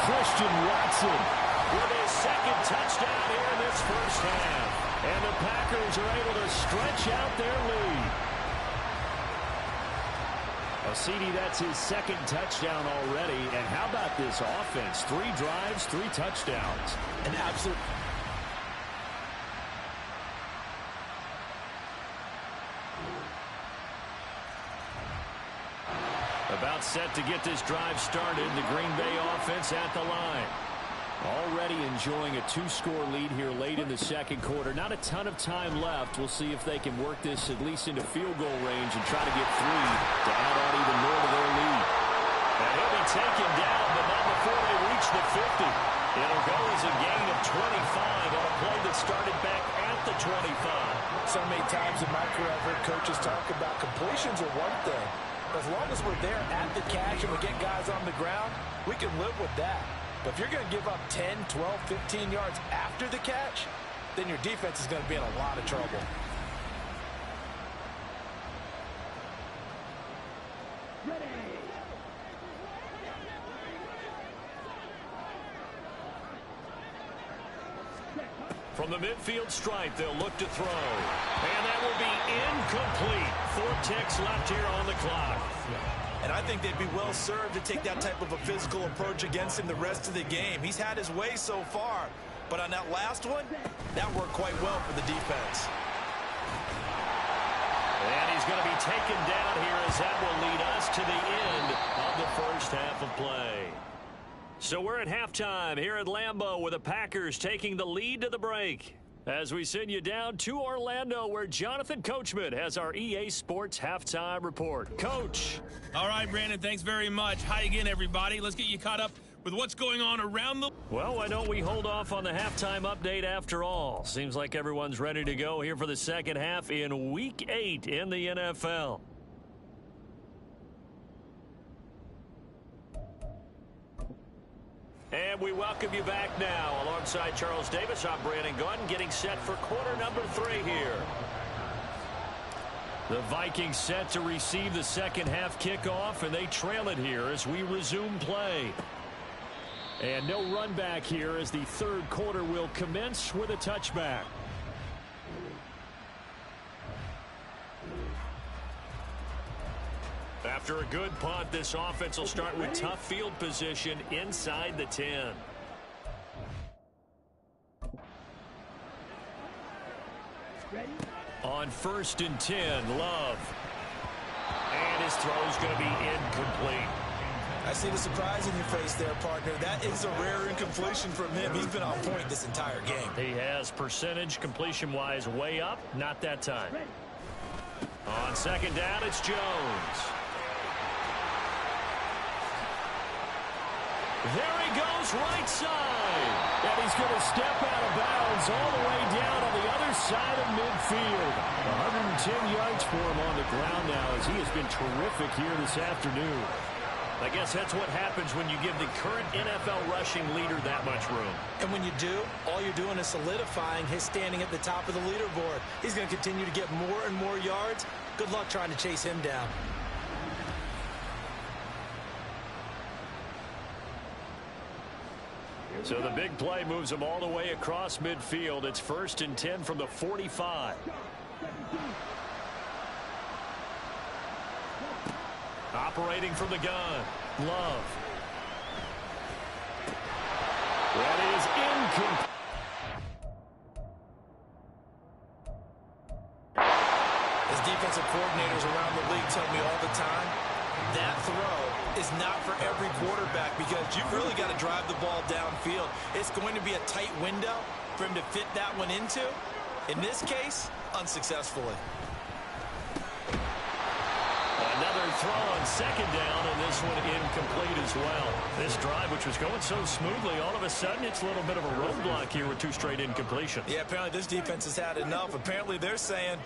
Christian Watson with his 2nd touchdown here in this first half. And the Packers are able to stretch out their lead. Well, CD, that's his 2nd touchdown already. And how about this offense? 3 drives, 3 touchdowns. An absolute... About set to get this drive started. The Green Bay offense at the line. Already enjoying a 2-score lead here late in the second quarter. Not a ton of time left. We'll see if they can work this at least into field goal range and try to get 3 to add on even more to their lead. And he'll be taken down, but not before they reach the 50. It'll go as a gain of 25 on a play that started back at the 25. So many times in my career I've heard coaches talk about completions are one thing. As long as we're there at the catch and we get guys on the ground, we can live with that. But if you're going to give up 10, 12, 15 yards after the catch, then your defense is going to be in a lot of trouble. From the midfield stripe, they'll look to throw. And that will be incomplete. 4 ticks left here on the clock. And I think they'd be well served to take that type of a physical approach against him the rest of the game. He's had his way so far, but on that last one, that worked quite well for the defense. And he's going to be taken down here as that will lead us to the end of the first half of play. So we're at halftime here at Lambeau with the Packers taking the lead to the break. As we send you down to Orlando where Jonathan Coachman has our EA Sports Halftime Report. Coach. All right, Brandon, thanks very much. Hi again, everybody. Let's get you caught up with what's going on around the... Well, why don't we hold off on the halftime update after all? Seems like everyone's ready to go here for the second half in Week 8 in the NFL. And we welcome you back now. Alongside Charles Davis, I'm Brandon Gunn, getting set for quarter number 3 here. The Vikings set to receive the second half kickoff, and they trail it here as we resume play. And no run back here as the third quarter will commence with a touchback. After a good punt, this offense will start with tough field position inside the 10. On 1st and 10, Love. And his throw's going to be incomplete. I see the surprise in your face there, partner. That is a rare incompletion from him. He's been on point this entire game. He has percentage completion-wise way up, not that time. On 2nd down, it's Jones. There he goes, right side. And he's going to step out of bounds all the way down on the other side of midfield. 110 yards for him on the ground now as he has been terrific here this afternoon. I guess that's what happens when you give the current NFL rushing leader that much room. And when you do, all you're doing is solidifying his standing at the top of the leaderboard. He's going to continue to get more and more yards. Good luck trying to chase him down. So the big play moves him all the way across midfield. It's 1st and 10 from the 45. Operating from the gun, Love. That is incomplete. As defensive coordinators around the league tell me all the time, that throw is not for every quarterback because you've really got to drive the ball downfield. It's going to be a tight window for him to fit that one into. In this case, unsuccessfully. Another throw on 2nd down, and this one incomplete as well. This drive, which was going so smoothly, all of a sudden it's a little bit of a roadblock here with 2 straight incompletions. Yeah, apparently this defense has had enough. Apparently they're saying,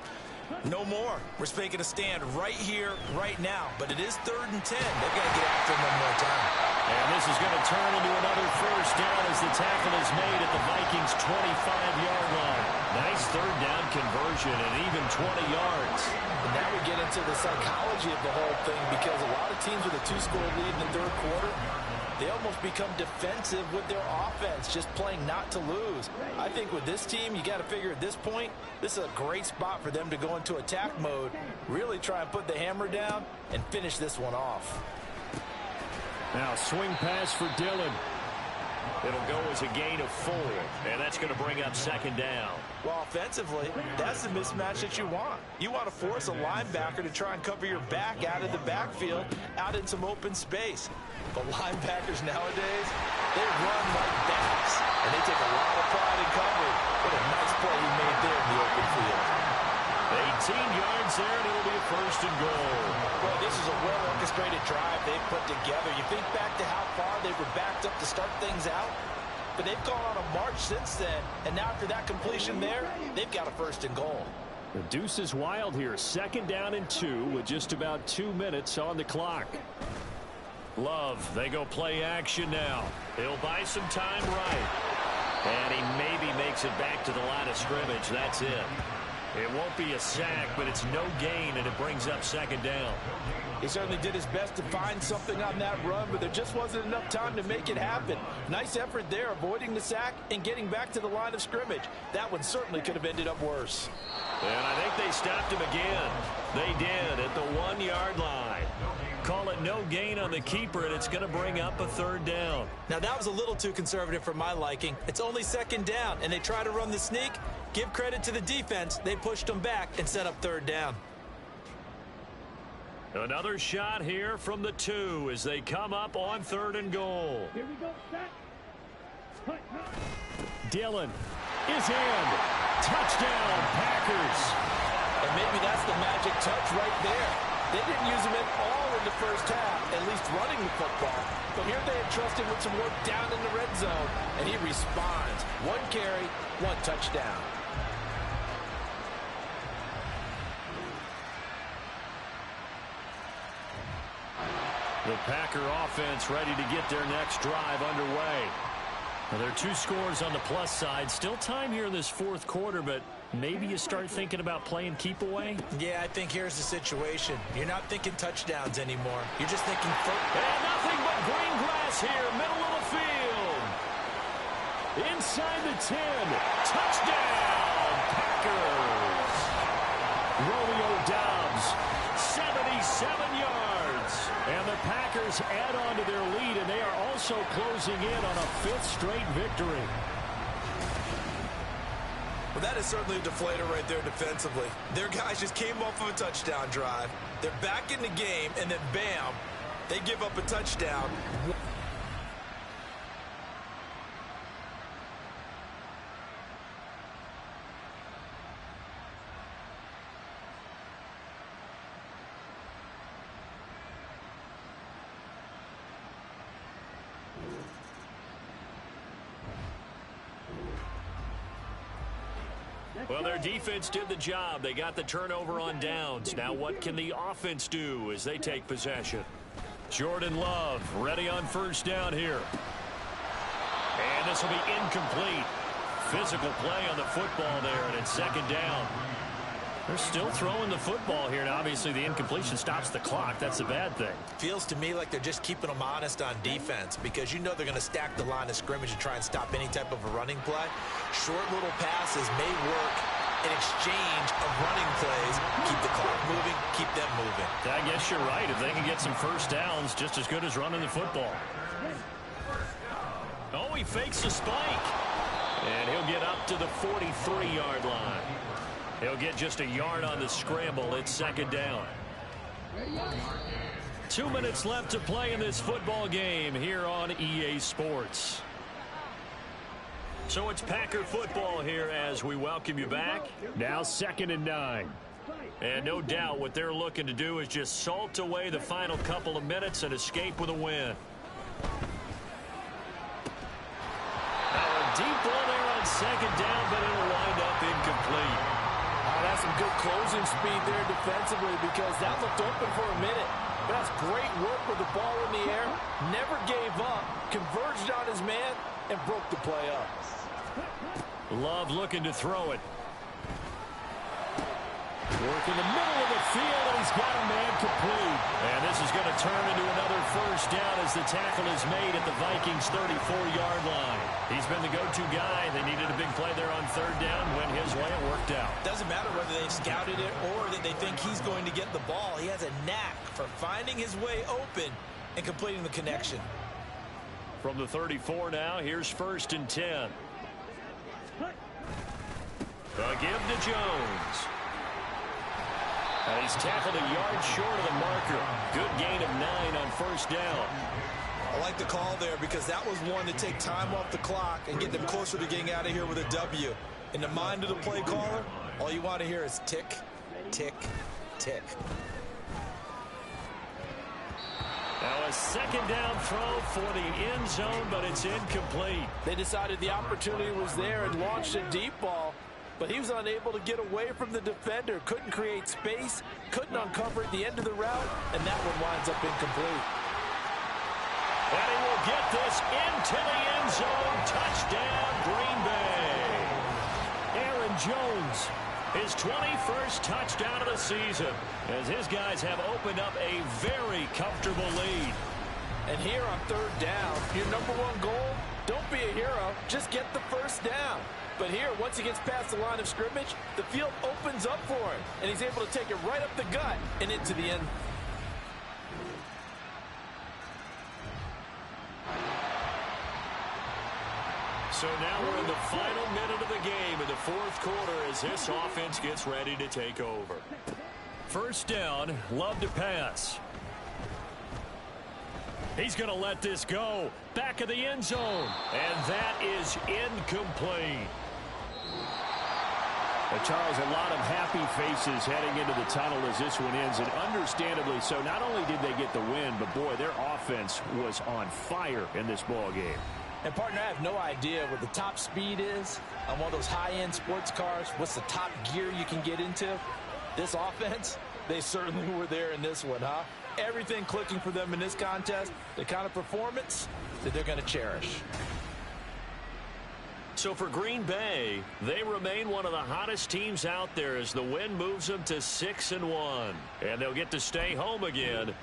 no more. We're making a stand right here, right now. But it is 3rd and 10. They've got to get after him one more time. And this is going to turn into another 1st down as the tackle is made at the Vikings' 25-yard line. Nice 3rd down conversion and even 20 yards. And now we get into the psychology of the whole thing because a lot of teams with a 2-score lead in the 3rd quarter, they almost become defensive with their offense, just playing not to lose. I think with this team, you got to figure at this point, this is a great spot for them to go into attack mode, really try and put the hammer down and finish this one off. Now swing pass for Dillon. It'll go as a gain of 4, and that's going to bring up second down. Well, offensively, that's the mismatch that you want. You want to force a linebacker to try and cover your back out of the backfield, out in some open space. But linebackers nowadays, they run like backs, and they take a lot of pride in covering. What a nice play he made there in the open field. 18 yards there, and it'll be a first and goal. Well, this is a well-orchestrated drive they've put together. You think back to how far they were backed up to start things out, but they've gone on a march since then, and now after that completion there, they've got a first and goal. The deuce is wild here. Second down and 2 with just about 2 minutes on the clock. Love, they go play action now. He'll buy some time right. And he maybe makes it back to the line of scrimmage. That's it. It won't be a sack, but it's no gain, and it brings up second down. He certainly did his best to find something on that run, but there just wasn't enough time to make it happen. Nice effort there, avoiding the sack and getting back to the line of scrimmage. That one certainly could have ended up worse. And I think they stopped him again. They did at the 1-yard line. Call it no gain on the keeper, and it's going to bring up a third down. Now, that was a little too conservative for my liking. It's only second down, and they try to run the sneak. Give credit to the defense. They pushed them back and set up third down. Another shot here from the 2 as they come up on third and goal. Here we go, set. Dillon is in. Touchdown, Packers. And maybe that's the magic touch right there. They didn't use him at all in the first half, at least running the football. But here they entrusted with some work down in the red zone, and he responds. 1 carry, 1 touchdown. The Packer offense ready to get their next drive underway. Well, there are 2 scores on the plus side. Still time here in this fourth quarter, but maybe you start thinking about playing keep away? Yeah, I think here's the situation. You're not thinking touchdowns anymore. You're just thinking first. And nothing but green grass here, middle of the field. Inside the 10. Touchdown, Packers. Romeo Doubs, 77 yards. And the Packers add on to their lead, and they are also closing in on a 5th straight victory. Well, that is certainly a deflator right there defensively. Their guys just came off of a touchdown drive. They're back in the game, and then bam, they give up a touchdown. Well, their defense did the job. They got the turnover on downs. Now what can the offense do as they take possession? Jordan Love ready on first down here. And this will be incomplete. Physical play on the football there, and it's second down. They're still throwing the football here, and obviously the incompletion stops the clock. That's a bad thing. Feels to me like they're just keeping them honest on defense because you know they're going to stack the line of scrimmage and try and stop any type of a running play. Short little passes may work in exchange of running plays. Keep the clock moving, keep them moving. I guess you're right. If they can get some first downs, just as good as running the football. Oh, he fakes a spike. And he'll get up to the 43-yard line. He'll get just a yard on the scramble. It's second down. 2 minutes left to play in this football game here on EA Sports. So it's Packer football here as we welcome you back. Now 2nd and 9. And no doubt what they're looking to do is just salt away the final couple of minutes and escape with a win. Now a deep ball there on second down, but it'll wind up incomplete. That's some good closing speed there defensively because that looked open for a minute. But that's great work with the ball in the air. Never gave up, converged on his man, and broke the play up. Love looking to throw it. Work in the middle of the field, and he's got a man complete. And this is going to turn into another first down as the tackle is made at the Vikings' 34-yard line. He's been the go-to guy. They needed a big play there on third down. Went his way. It worked out. Doesn't matter whether they've scouted it or that they think he's going to get the ball. He has a knack for finding his way open and completing the connection. From the 34 now, here's 1st and 10. A give to Jones. And he's tackled a yard short of the marker. Good gain of 9 on 1st down. I like the call there because that was one to take time off the clock and get them closer to getting out of here with a W. In the mind of the play caller, all you want to hear is tick, tick, tick. Now a 2nd down throw for the end zone, but it's incomplete. They decided the opportunity was there and launched a deep ball, but he was unable to get away from the defender, couldn't create space, couldn't uncover at the end of the route, and that one winds up incomplete. And he will get this into the end zone. Touchdown, Green Bay. Aaron Jones, his 21st touchdown of the season, as his guys have opened up a very comfortable lead. And here on 3rd down, your number one goal, don't be a hero, just get the 1st down. But here, once he gets past the line of scrimmage, the field opens up for him, and he's able to take it right up the gut and into the end. So now we're in the final minute of the game in the 4th quarter as this offense gets ready to take over. 1st down, Love to pass. He's going to let this go. Back of the end zone. And that is incomplete. Charles, a lot of happy faces heading into the tunnel as this one ends, and understandably so. Not only did they get the win, but boy, their offense was on fire in this ball game. And, partner, I have no idea what the top speed is on one of those high-end sports cars. What's the top gear you can get into? This offense, they certainly were there in this one, huh? Everything clicking for them in this contest, the kind of performance that they're going to cherish. So for Green Bay, they remain one of the hottest teams out there as the win moves them to 6-1. And they'll get to stay home again.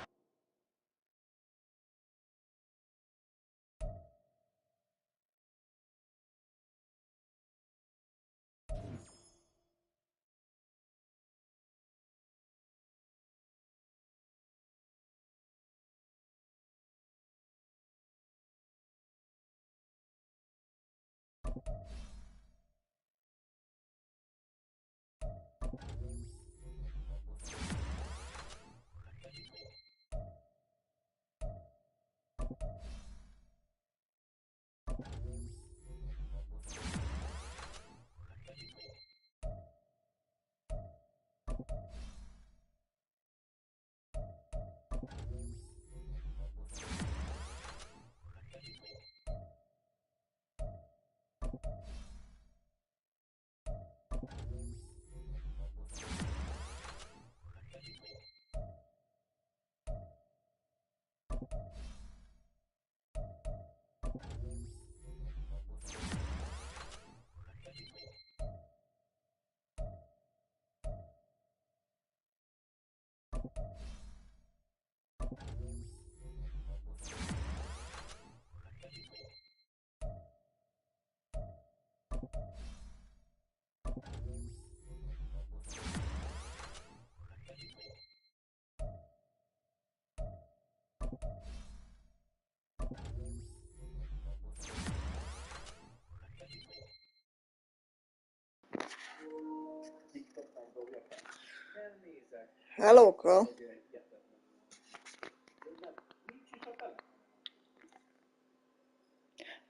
Hellóka!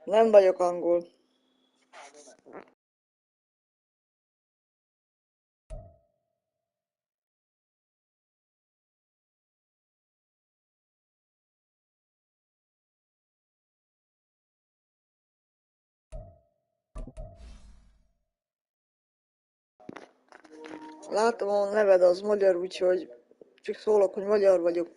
Nem vagyok angol. Látom, a neved az magyar, úgyhogy csak szólok, hogy magyar vagyok.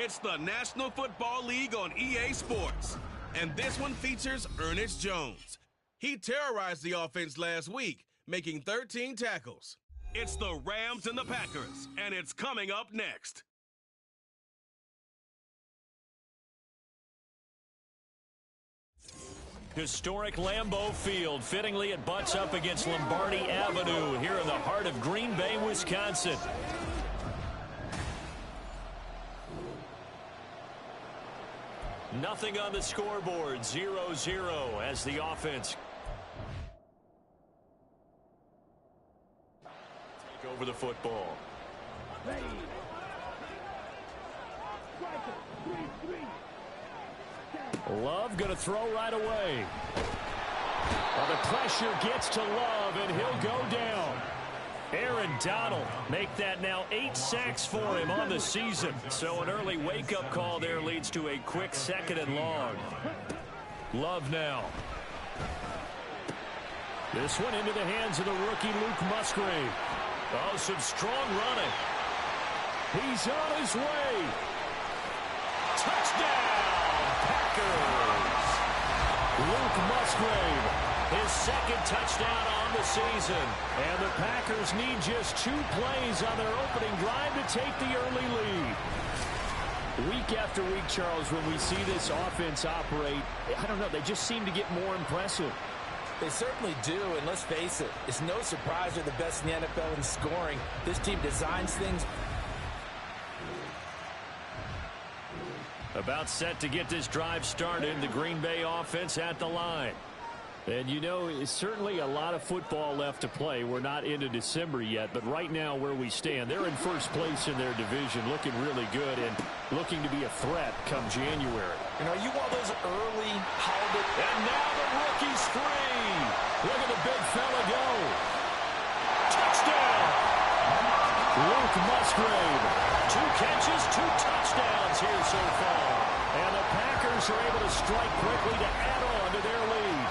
It's the National Football League on EA Sports, and this one features Ernest Jones. He terrorized the offense last week, making 13 tackles. It's the Rams and the Packers, and it's coming up next. Historic Lambeau Field. Fittingly, it butts up against Lombardi Avenue here in the heart of Green Bay, Wisconsin. Nothing on the scoreboard. 0-0 as the offense take over the football. Ready. Love going to throw right away. Well, the pressure gets to Love, and he'll go down. Aaron Donald make that now 8 sacks for him on the season. So an early wake-up call there leads to a quick 2nd and long. Love now. This one into the hands of the rookie Luke Musgrave. Oh, some strong running. He's on his way. Touchdown, Packers. Luke Musgrave, his 2nd touchdown on the season. And the Packers need just 2 plays on their opening drive to take the early lead. Week after week, Charles, when we see this offense operate, I don't know, they just seem to get more impressive. They certainly do, and let's face it, it's no surprise they're the best in the NFL in scoring. This team designs things. About set to get this drive started, the Green Bay offense at the line. And you know, it's certainly a lot of football left to play. We're not into December yet, but right now where we stand, they're in first place in their division, looking really good and looking to be a threat come January. You know, you want those early holiday. And now the rookie's free. Look at the big fella go. Touchdown. Luke Musgrave. 2 catches, 2 touchdowns here so far. And the Packers are able to strike quickly to add on to their lead.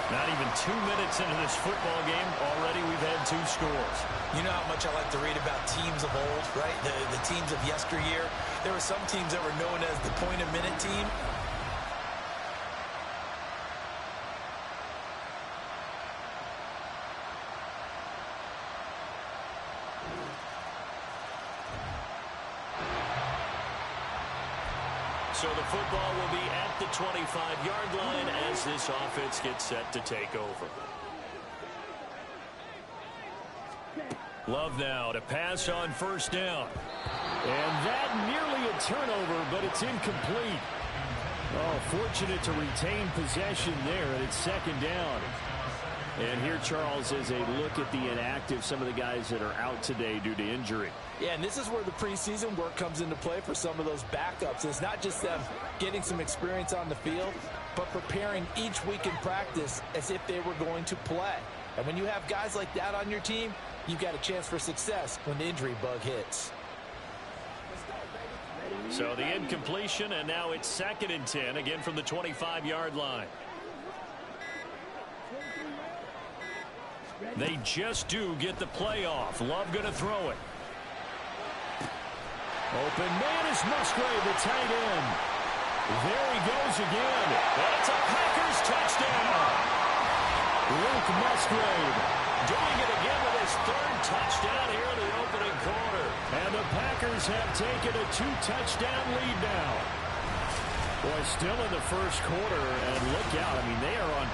Not even 2 minutes into this football game, already we've had 2 scores. You know how much I like to read about teams of old, right? The teams of yesteryear. There were some teams that were known as the point-a-minute team. So the football will be at the 25-yard line as this offense gets set to take over. Love now to pass on 1st down. And that nearly a turnover, but it's incomplete. Oh, fortunate to retain possession there, and it's 2nd down. And here, Charles, is a look at the inactive, some of the guys that are out today due to injury. Yeah, and this is where the preseason work comes into play for some of those backups. It's not just them getting some experience on the field, but preparing each week in practice as if they were going to play. And when you have guys like that on your team, you've got a chance for success when the injury bug hits. So the incompletion, and now it's 2nd and 10, again from the 25-yard line. They just do get the play off. Love going to throw it. Open man is Musgrave, the tight end. There he goes again. And it's a Packers touchdown. Luke Musgrave doing it again with his 3rd touchdown here in the opening quarter. And the Packers have taken a 2-touchdown lead now. Boy, still in the 1st quarter, and look out. I mean, they are on.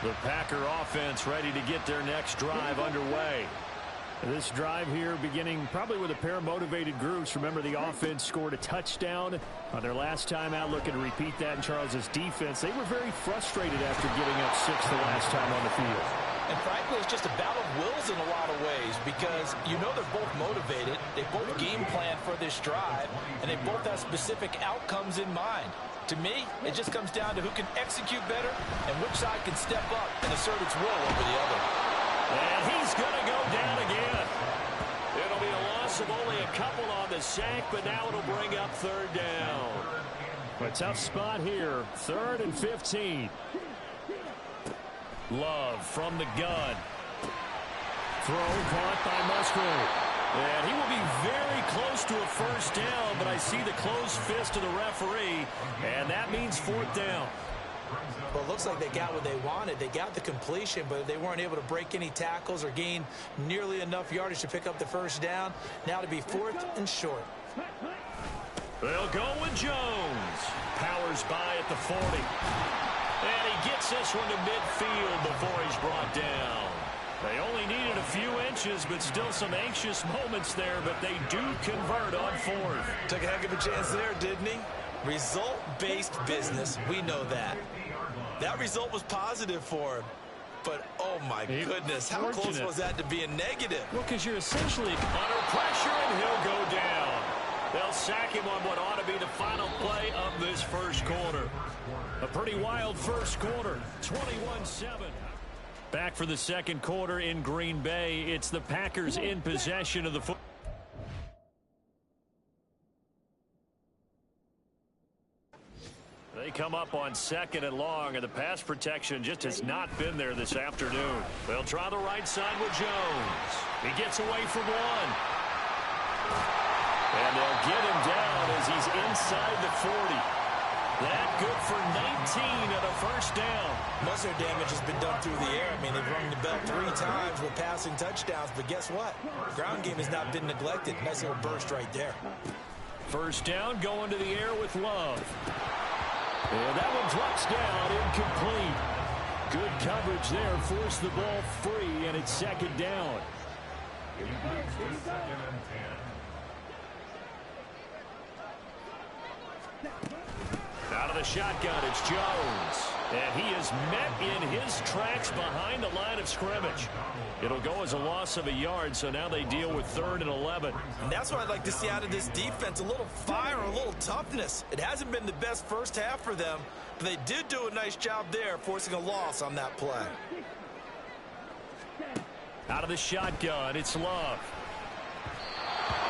The Packer offense ready to get their next drive underway. This drive here beginning probably with a pair of motivated groups. Remember, the offense scored a touchdown on their last time out, looking to repeat that in Charles's defense. They were very frustrated after giving up 6 the last time on the field. And frankly, it's just a battle of wills in a lot of ways because you know they're both motivated. They both game plan for this drive, and they both have specific outcomes in mind. To me, it just comes down to who can execute better and which side can step up and assert its will over the other. And he's going to go down again. It'll be a loss of only a couple on the sack, but now it'll bring up 3rd down. A tough spot here, 3rd and 15. Love from the gun. Throw caught by Musgrave. And he will be very close to a 1st down, but I see the closed fist of the referee, and that means 4th down. Well, it looks like they got what they wanted. They got the completion, but they weren't able to break any tackles or gain nearly enough yardage to pick up the 1st down. Now to be 4th and short. They'll go with Jones. Powers by at the 40. And he gets this one to midfield before he's brought down. They only needed a few inches, but still some anxious moments there, but they do convert on 4th. Took a heck of a chance there, didn't he? Result-based business, we know that. That result was positive for him. But, oh my goodness, how close was that to being negative? Well, because you're essentially under pressure, and he'll go down. They'll sack him on what ought to be the final play of this 1st quarter. A pretty wild 1st quarter, 21-7. Back for the second quarter in Green Bay. It's the Packers in possession of the football. They come up on 2nd and long, and the pass protection just has not been there this afternoon. They'll try the right side with Jones. He gets away from one. And they'll get him down as he's inside the 40. That good for 19 and a first down. Most of their damage has been done through the air. I mean, they've rung the bell 3 times with passing touchdowns, but guess what? Ground game has not been neglected. Nice little burst right there. First down, going to the air with Love. And that one drops down, incomplete. Good coverage there, forced the ball free, and it's 2nd down. Out of the shotgun, it's Jones. And he is met in his tracks behind the line of scrimmage. It'll go as a loss of a yard, so now they deal with 3rd and 11. And that's what I'd like to see out of this defense, a little fire, a little toughness. It hasn't been the best first half for them, but they did do a nice job there, forcing a loss on that play. Out of the shotgun, it's Love.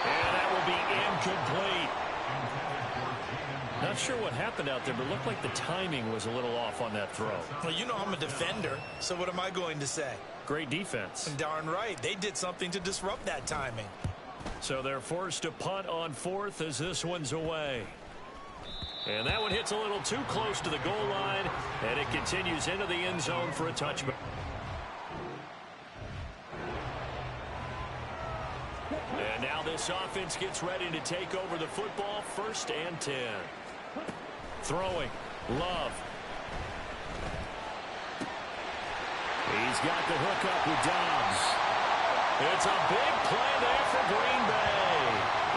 And that will be incomplete. Not sure what happened out there, but it looked like the timing was a little off on that throw. Well, you know I'm a defender, so what am I going to say? Great defense. Darn right. They did something to disrupt that timing. So they're forced to punt on 4th as this one's away. And that one hits a little too close to the goal line, and it continues into the end zone for a touchback. And now this offense gets ready to take over the football. 1st and 10. Throwing. Love. He's got the hook up with Dobbs. It's a big play there for Green Bay.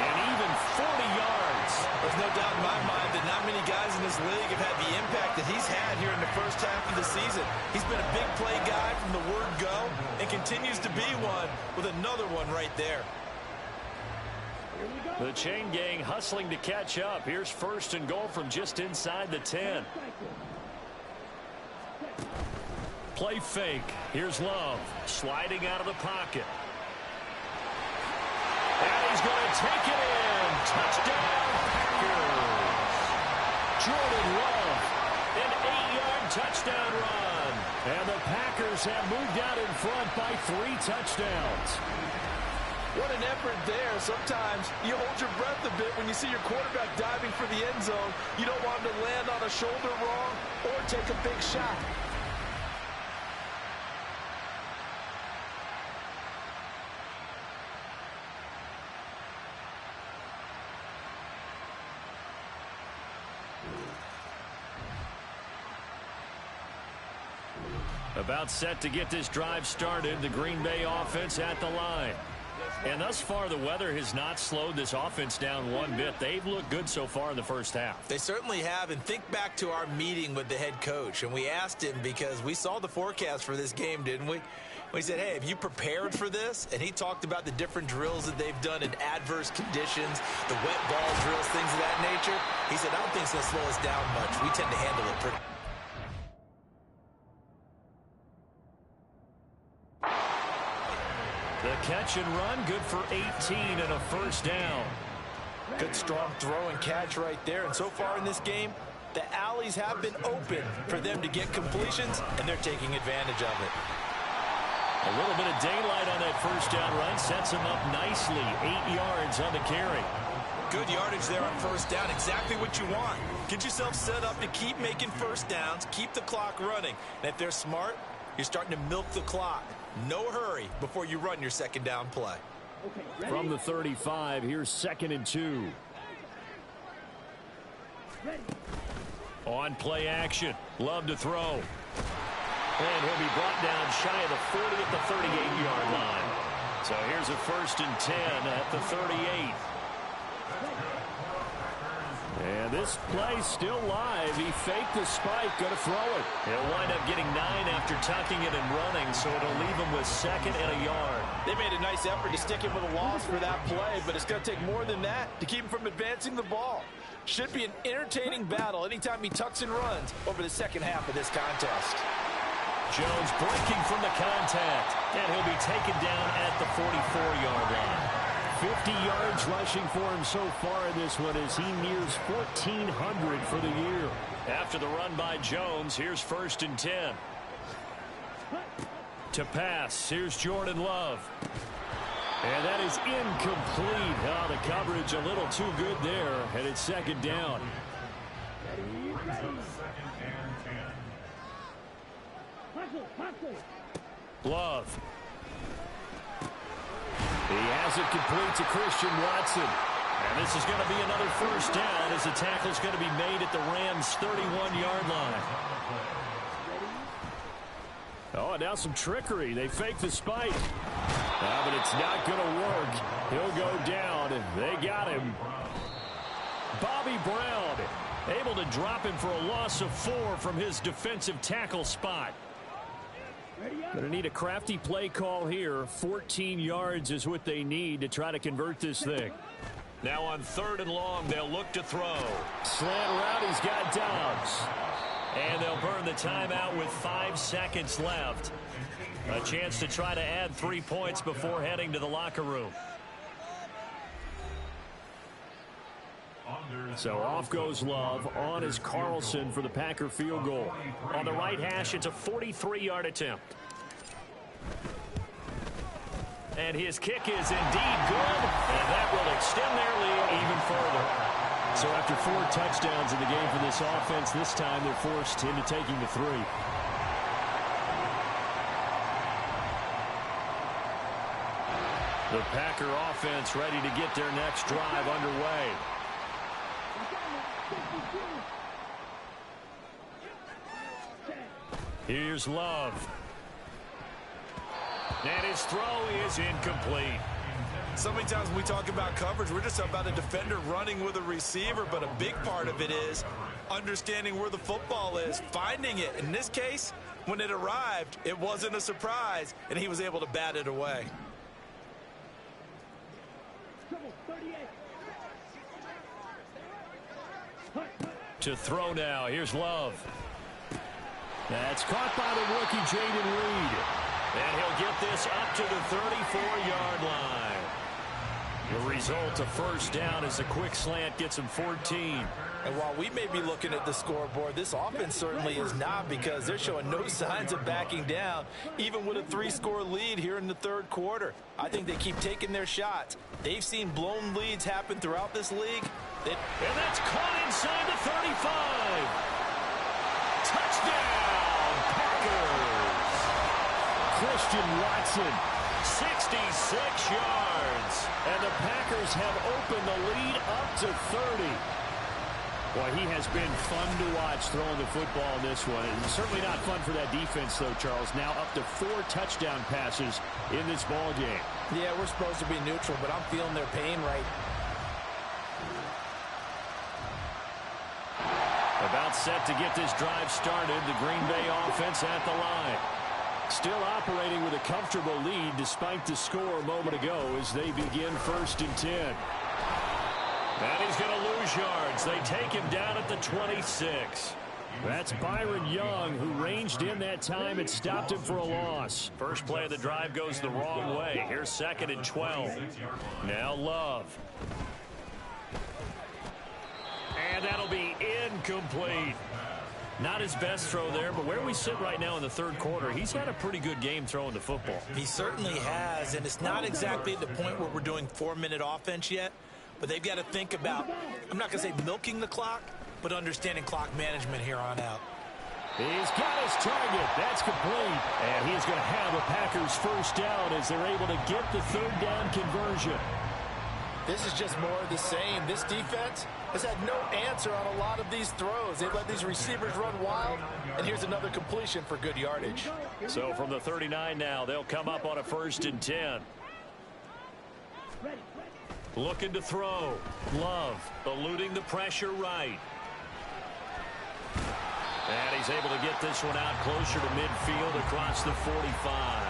And even 40 yards. There's no doubt in my mind that not many guys in this league have had the impact that he's had here in the first half of the season. He's been a big play guy from the word go and continues to be one with another one right there. The chain gang hustling to catch up. Here's 1st and goal from just inside the 10. Play fake. Here's Love sliding out of the pocket. And he's going to take it in. Touchdown, Packers. Jordan Love, an 8-yard touchdown run. And the Packers have moved out in front by 3 touchdowns. What an effort there. Sometimes you hold your breath a bit when you see your quarterback diving for the end zone. You don't want him to land on a shoulder wrong or take a big shot. About set to get this drive started. The Green Bay offense at the line. And thus far, the weather has not slowed this offense down one bit. They've looked good so far in the first half. They certainly have. And think back to our meeting with the head coach. And we asked him because we saw the forecast for this game, didn't we? We said, hey, have you prepared for this? And he talked about the different drills that they've done in adverse conditions, the wet ball drills, things of that nature. He said, I don't think it's going to slow us down much. We tend to handle it pretty. The catch and run, good for 18 and a first down. Good strong throw and catch right there. And so far in this game, the alleys have been open for them to get completions, and they're taking advantage of it. A little bit of daylight on that first down run sets him up nicely. 8 yards on the carry. Good yardage there on first down. Exactly what you want. Get yourself set up to keep making first downs, keep the clock running. And if they're smart, you're starting to milk the clock. No hurry before you run your second down play. From the 35, here's 2nd and 2. On play action. Love to throw. And he'll be brought down shy of the 40 at the 38-yard line. So here's a 1st and 10 at the 38. And this play's still live. He faked the spike, going to throw it. He'll wind up getting 9 after tucking it and running, so it'll leave him with 2nd and a yard. They made a nice effort to stick him with a loss for that play, but it's going to take more than that to keep him from advancing the ball. Should be an entertaining battle anytime he tucks and runs over the second half of this contest. Jones breaking from the contact, and he'll be taken down at the 44-yard line. 50 yards rushing for him so far in this one as he nears 1,400 for the year. After the run by Jones, here's 1st and 10. To pass, here's Jordan Love. And that is incomplete. Oh, the coverage a little too good there, and it's 2nd down. Love. He has it complete to Christian Watson. And this is going to be another 1st down as the tackle's going to be made at the Rams' 31-yard line. Oh, and now some trickery. They fake the spike. But it's not going to work. He'll go down. They got him. Bobby Brown able to drop him for a loss of 4 from his defensive tackle spot. Going to need a crafty play call here. 14 yards is what they need to try to convert this thing. Now on 3rd and long, they'll look to throw. Slant route, he's got Dobbs. And they'll burn the timeout with 5 seconds left. A chance to try to add 3 points before heading to the locker room. So off goes Love. On is Carlson for the Packer field goal. On the right hash, it's a 43-yard attempt. And his kick is indeed good, and that will extend their lead even further. So after 4 touchdowns in the game for this offense, this time they're forced into taking the 3. The Packer offense ready to get their next drive underway. Here's Love. And his throw is incomplete. So many times when we talk about coverage, we're just about a defender running with a receiver, but a big part of it is understanding where the football is, finding it. In this case, when it arrived, it wasn't a surprise, and he was able to bat it away. To throw now, here's Love. That's caught by the rookie Jaden Reed. And he'll get this up to the 34-yard line. The result, a 1st down as a quick slant gets him 14. And while we may be looking at the scoreboard, this offense certainly is not, because they're showing no signs of backing down, even with a 3-score lead here in the 3rd quarter. I think they keep taking their shots. They've seen blown leads happen throughout this league. And that's caught inside the 35. Touchdown, Packers. Christian Watson. 66 yards. And the Packers have opened the lead up to 30. Boy, he has been fun to watch throwing the football in this one. It's certainly not fun for that defense, though, Charles. Now up to 4 touchdown passes in this ball game. Yeah, we're supposed to be neutral, but I'm feeling their pain right. About set to get this drive started, the Green Bay offense at the line. Still operating with a comfortable lead despite the score a moment ago as they begin 1st and 10. And he's going to lose yards. They take him down at the 26. That's Byron Young, who ranged in that time and stopped him for a loss. First play of the drive goes the wrong way. Here's 2nd and 12. Now Love. And that'll be incomplete. Not his best throw there, but where we sit right now in the 3rd quarter, he's had a pretty good game throwing the football. He certainly has, and it's not exactly at the point where we're doing 4-minute offense yet, but they've got to think about, I'm not going to say milking the clock, but understanding clock management here on out. He's got his target. That's complete. And he's going to have a Packers 1st down as they're able to get the 3rd down conversion. This is just more of the same. This defense has had no answer on a lot of these throws. They've let these receivers run wild, and here's another completion for good yardage. So from the 39 now, they'll come up on a 1st and 10. Looking to throw. Love eluding the pressure right. And he's able to get this one out closer to midfield across the 45.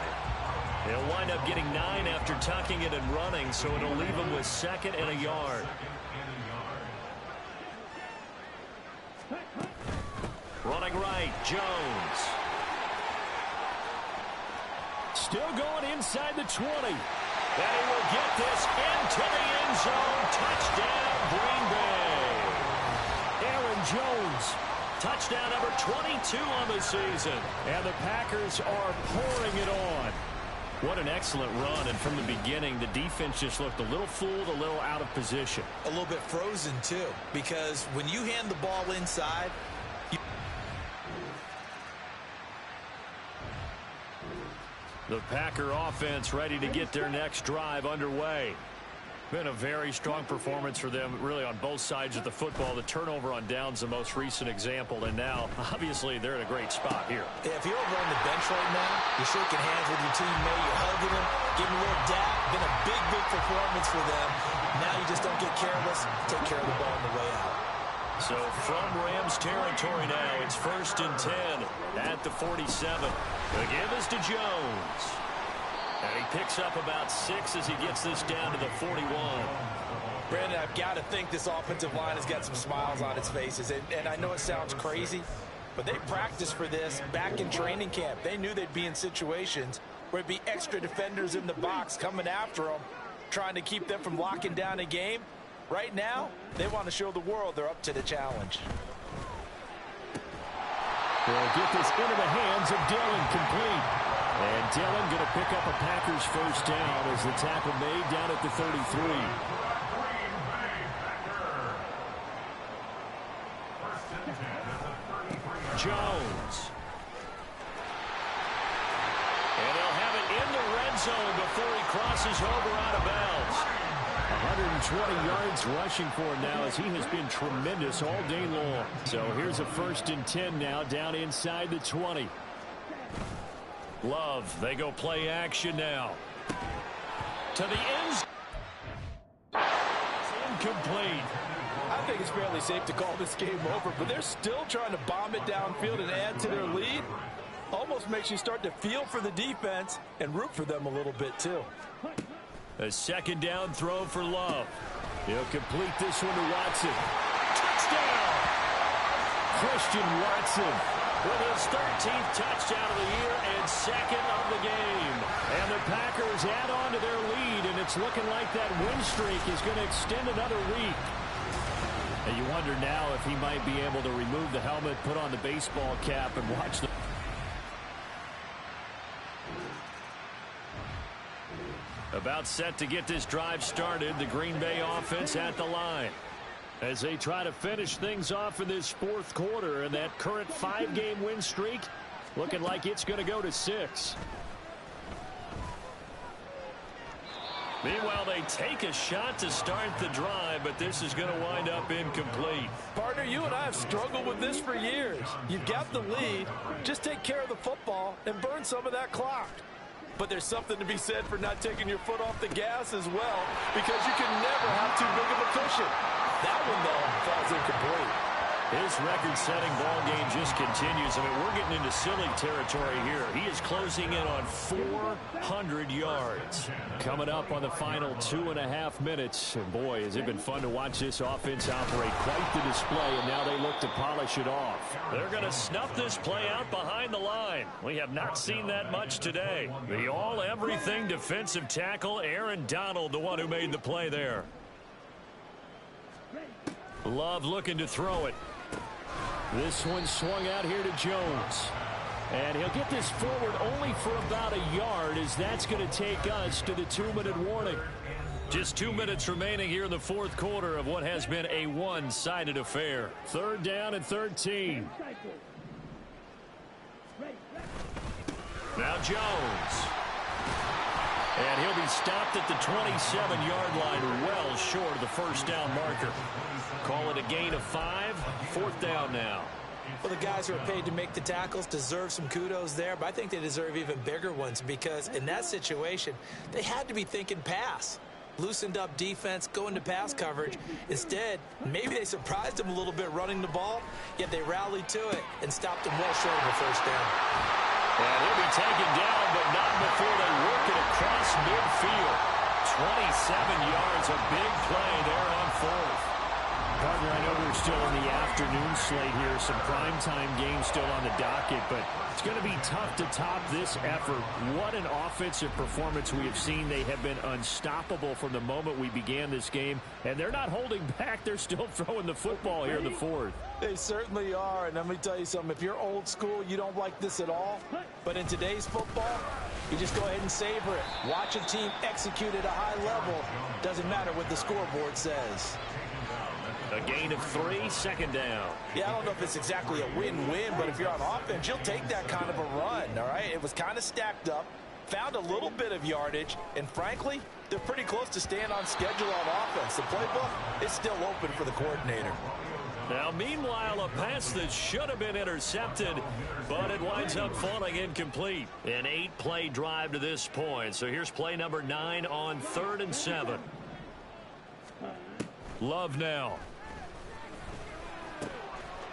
He'll wind up getting 9 after tucking it and running, so it'll leave him with 2nd and a yard. Running right, Jones. Still going inside the 20. And he will get this into the end zone. Touchdown, Green Bay. Aaron Jones. Touchdown number 22 on the season. And the Packers are pouring it on. What an excellent run. And from the beginning, the defense just looked a little fooled, a little out of position. A little bit frozen, too, because when you hand the ball inside, the Packer offense ready to get their next drive underway. Been a very strong performance for them, really, on both sides of the football. The turnover on downs, the most recent example, and now, obviously, they're in a great spot here. Yeah, if you're over on the bench right now, you're shaking hands with your teammate, you're hugging him, giving a little dap. Been a big, big performance for them. Now you just don't get careless. Take care of the ball on the way out. So from Rams territory now, it's 1st and 10 at the 47. The give is to Jones. And he picks up about 6 as he gets this down to the 41. Brandon, I've got to think this offensive line has got some smiles on its faces. And I know it sounds crazy, but they practiced for this back in training camp. They knew they'd be in situations where it'd be extra defenders in the box coming after them, trying to keep them from locking down a game. Right now, they want to show the world they're up to the challenge. They'll get this into the hands of Dillon, complete. And Dillon going to pick up a Packers first down as the tackle made down at the 33. Jones. And they'll have it in the red zone before he crosses over out of bounds. 120 yards rushing for him now as he has been tremendous all day long. So here's a 1st and 10 now down inside the 20. Love, they go play action now. To the end zone. Incomplete. I think it's fairly safe to call this game over, but they're still trying to bomb it downfield and add to their lead. Almost makes you start to feel for the defense and root for them a little bit, too. A 2nd down throw for Love. He'll complete this one to Watson. Touchdown! Christian Watson with his 13th touchdown of the year and 2nd of the game. And the Packers add on to their lead, and it's looking like that win streak is going to extend another week. And you wonder now if he might be able to remove the helmet, put on the baseball cap, and watch the... About set to get this drive started, the Green Bay offense at the line. As they try to finish things off in this 4th quarter, and that current 5-game win streak looking like it's going to go to 6. Meanwhile, they take a shot to start the drive, but this is going to wind up incomplete. Partner, you and I have struggled with this for years. You've got the lead. Just take care of the football and burn some of that clock. But there's something to be said for not taking your foot off the gas as well, because you can never have too big of a cushion. That one, though, falls incomplete. His record-setting ball game just continues. I mean, we're getting into silly territory here. He is closing in on 400 yards. Coming up on the final 2.5 minutes. And boy, has it been fun to watch this offense operate. Quite the display, and now they look to polish it off. They're going to snuff this play out behind the line. We have not seen that much today. The all-everything defensive tackle, Aaron Donald, the one who made the play there. Love looking to throw it. This one swung out here to Jones. And he'll get this forward only for about a yard, as that's going to take us to the 2-minute warning. Just 2 minutes remaining here in the 4th quarter of what has been a one-sided affair. 3rd down and 13. Now Jones. And he'll be stopped at the 27-yard line, well short of the 1st down marker. Call it a gain of 5. 4th down now. Well, the guys who are paid to make the tackles deserve some kudos there, but I think they deserve even bigger ones, because in that situation, they had to be thinking pass. Loosened up defense, going to pass coverage. Instead, maybe they surprised them a little bit running the ball, yet they rallied to it and stopped them well short of a 1st down. And he'll be taken down, but not before they work it across midfield. 27 yards, a big play there on 4th. Partner, I know we're still in the afternoon slate here. Some primetime games still on the docket, but it's going to be tough to top this effort. What an offensive performance we have seen. They have been unstoppable from the moment we began this game, and they're not holding back. They're still throwing the football here in the fourth. They certainly are, and let me tell you something. If you're old school, you don't like this at all. But in today's football, you just go ahead and savor it. Watch a team execute at a high level. Doesn't matter what the scoreboard says. A gain of 3, second down. Yeah, I don't know if it's exactly a win-win, but if you're on offense, you'll take that kind of a run, all right? It was kind of stacked up, found a little bit of yardage, and frankly, they're pretty close to staying on schedule on offense. The playbook is still open for the coordinator. Now, meanwhile, a pass that should have been intercepted, but it winds up falling incomplete. An 8-play drive to this point. So here's play number 9 on 3rd and 7. Love now.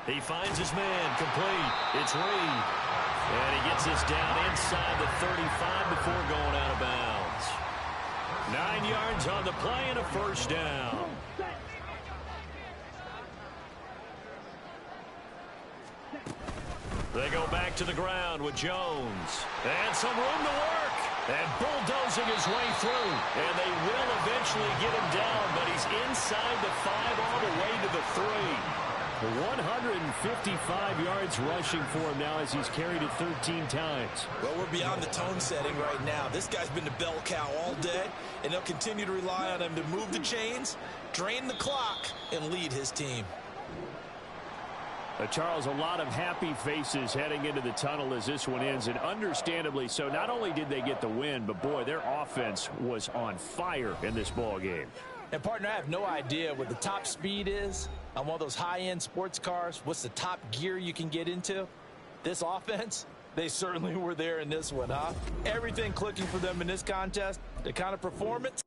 He finds his man, complete. It's Reed. And he gets this down inside the 35 before going out of bounds. 9 yards on the play and a first down. They go back to the ground with Jones. And some room to work. And bulldozing his way through. And they will eventually get him down, but he's inside the 5 all the way to the 3. 155 yards rushing for him now as he's carried it 13 times. Well, we're beyond the tone setting right now. This guy's been the bell cow all day, and they'll continue to rely on him to move the chains, drain the clock, and lead his team. Charles, a lot of happy faces heading into the tunnel as this one ends, and understandably so. Not only did they get the win, but boy, their offense was on fire in this ball game. And partner, I have no idea what the top speed is on one of those high-end sports cars. What's the top gear you can get into? This offense, they certainly were there in this one, huh? Everything clicking for them in this contest, the kind of performance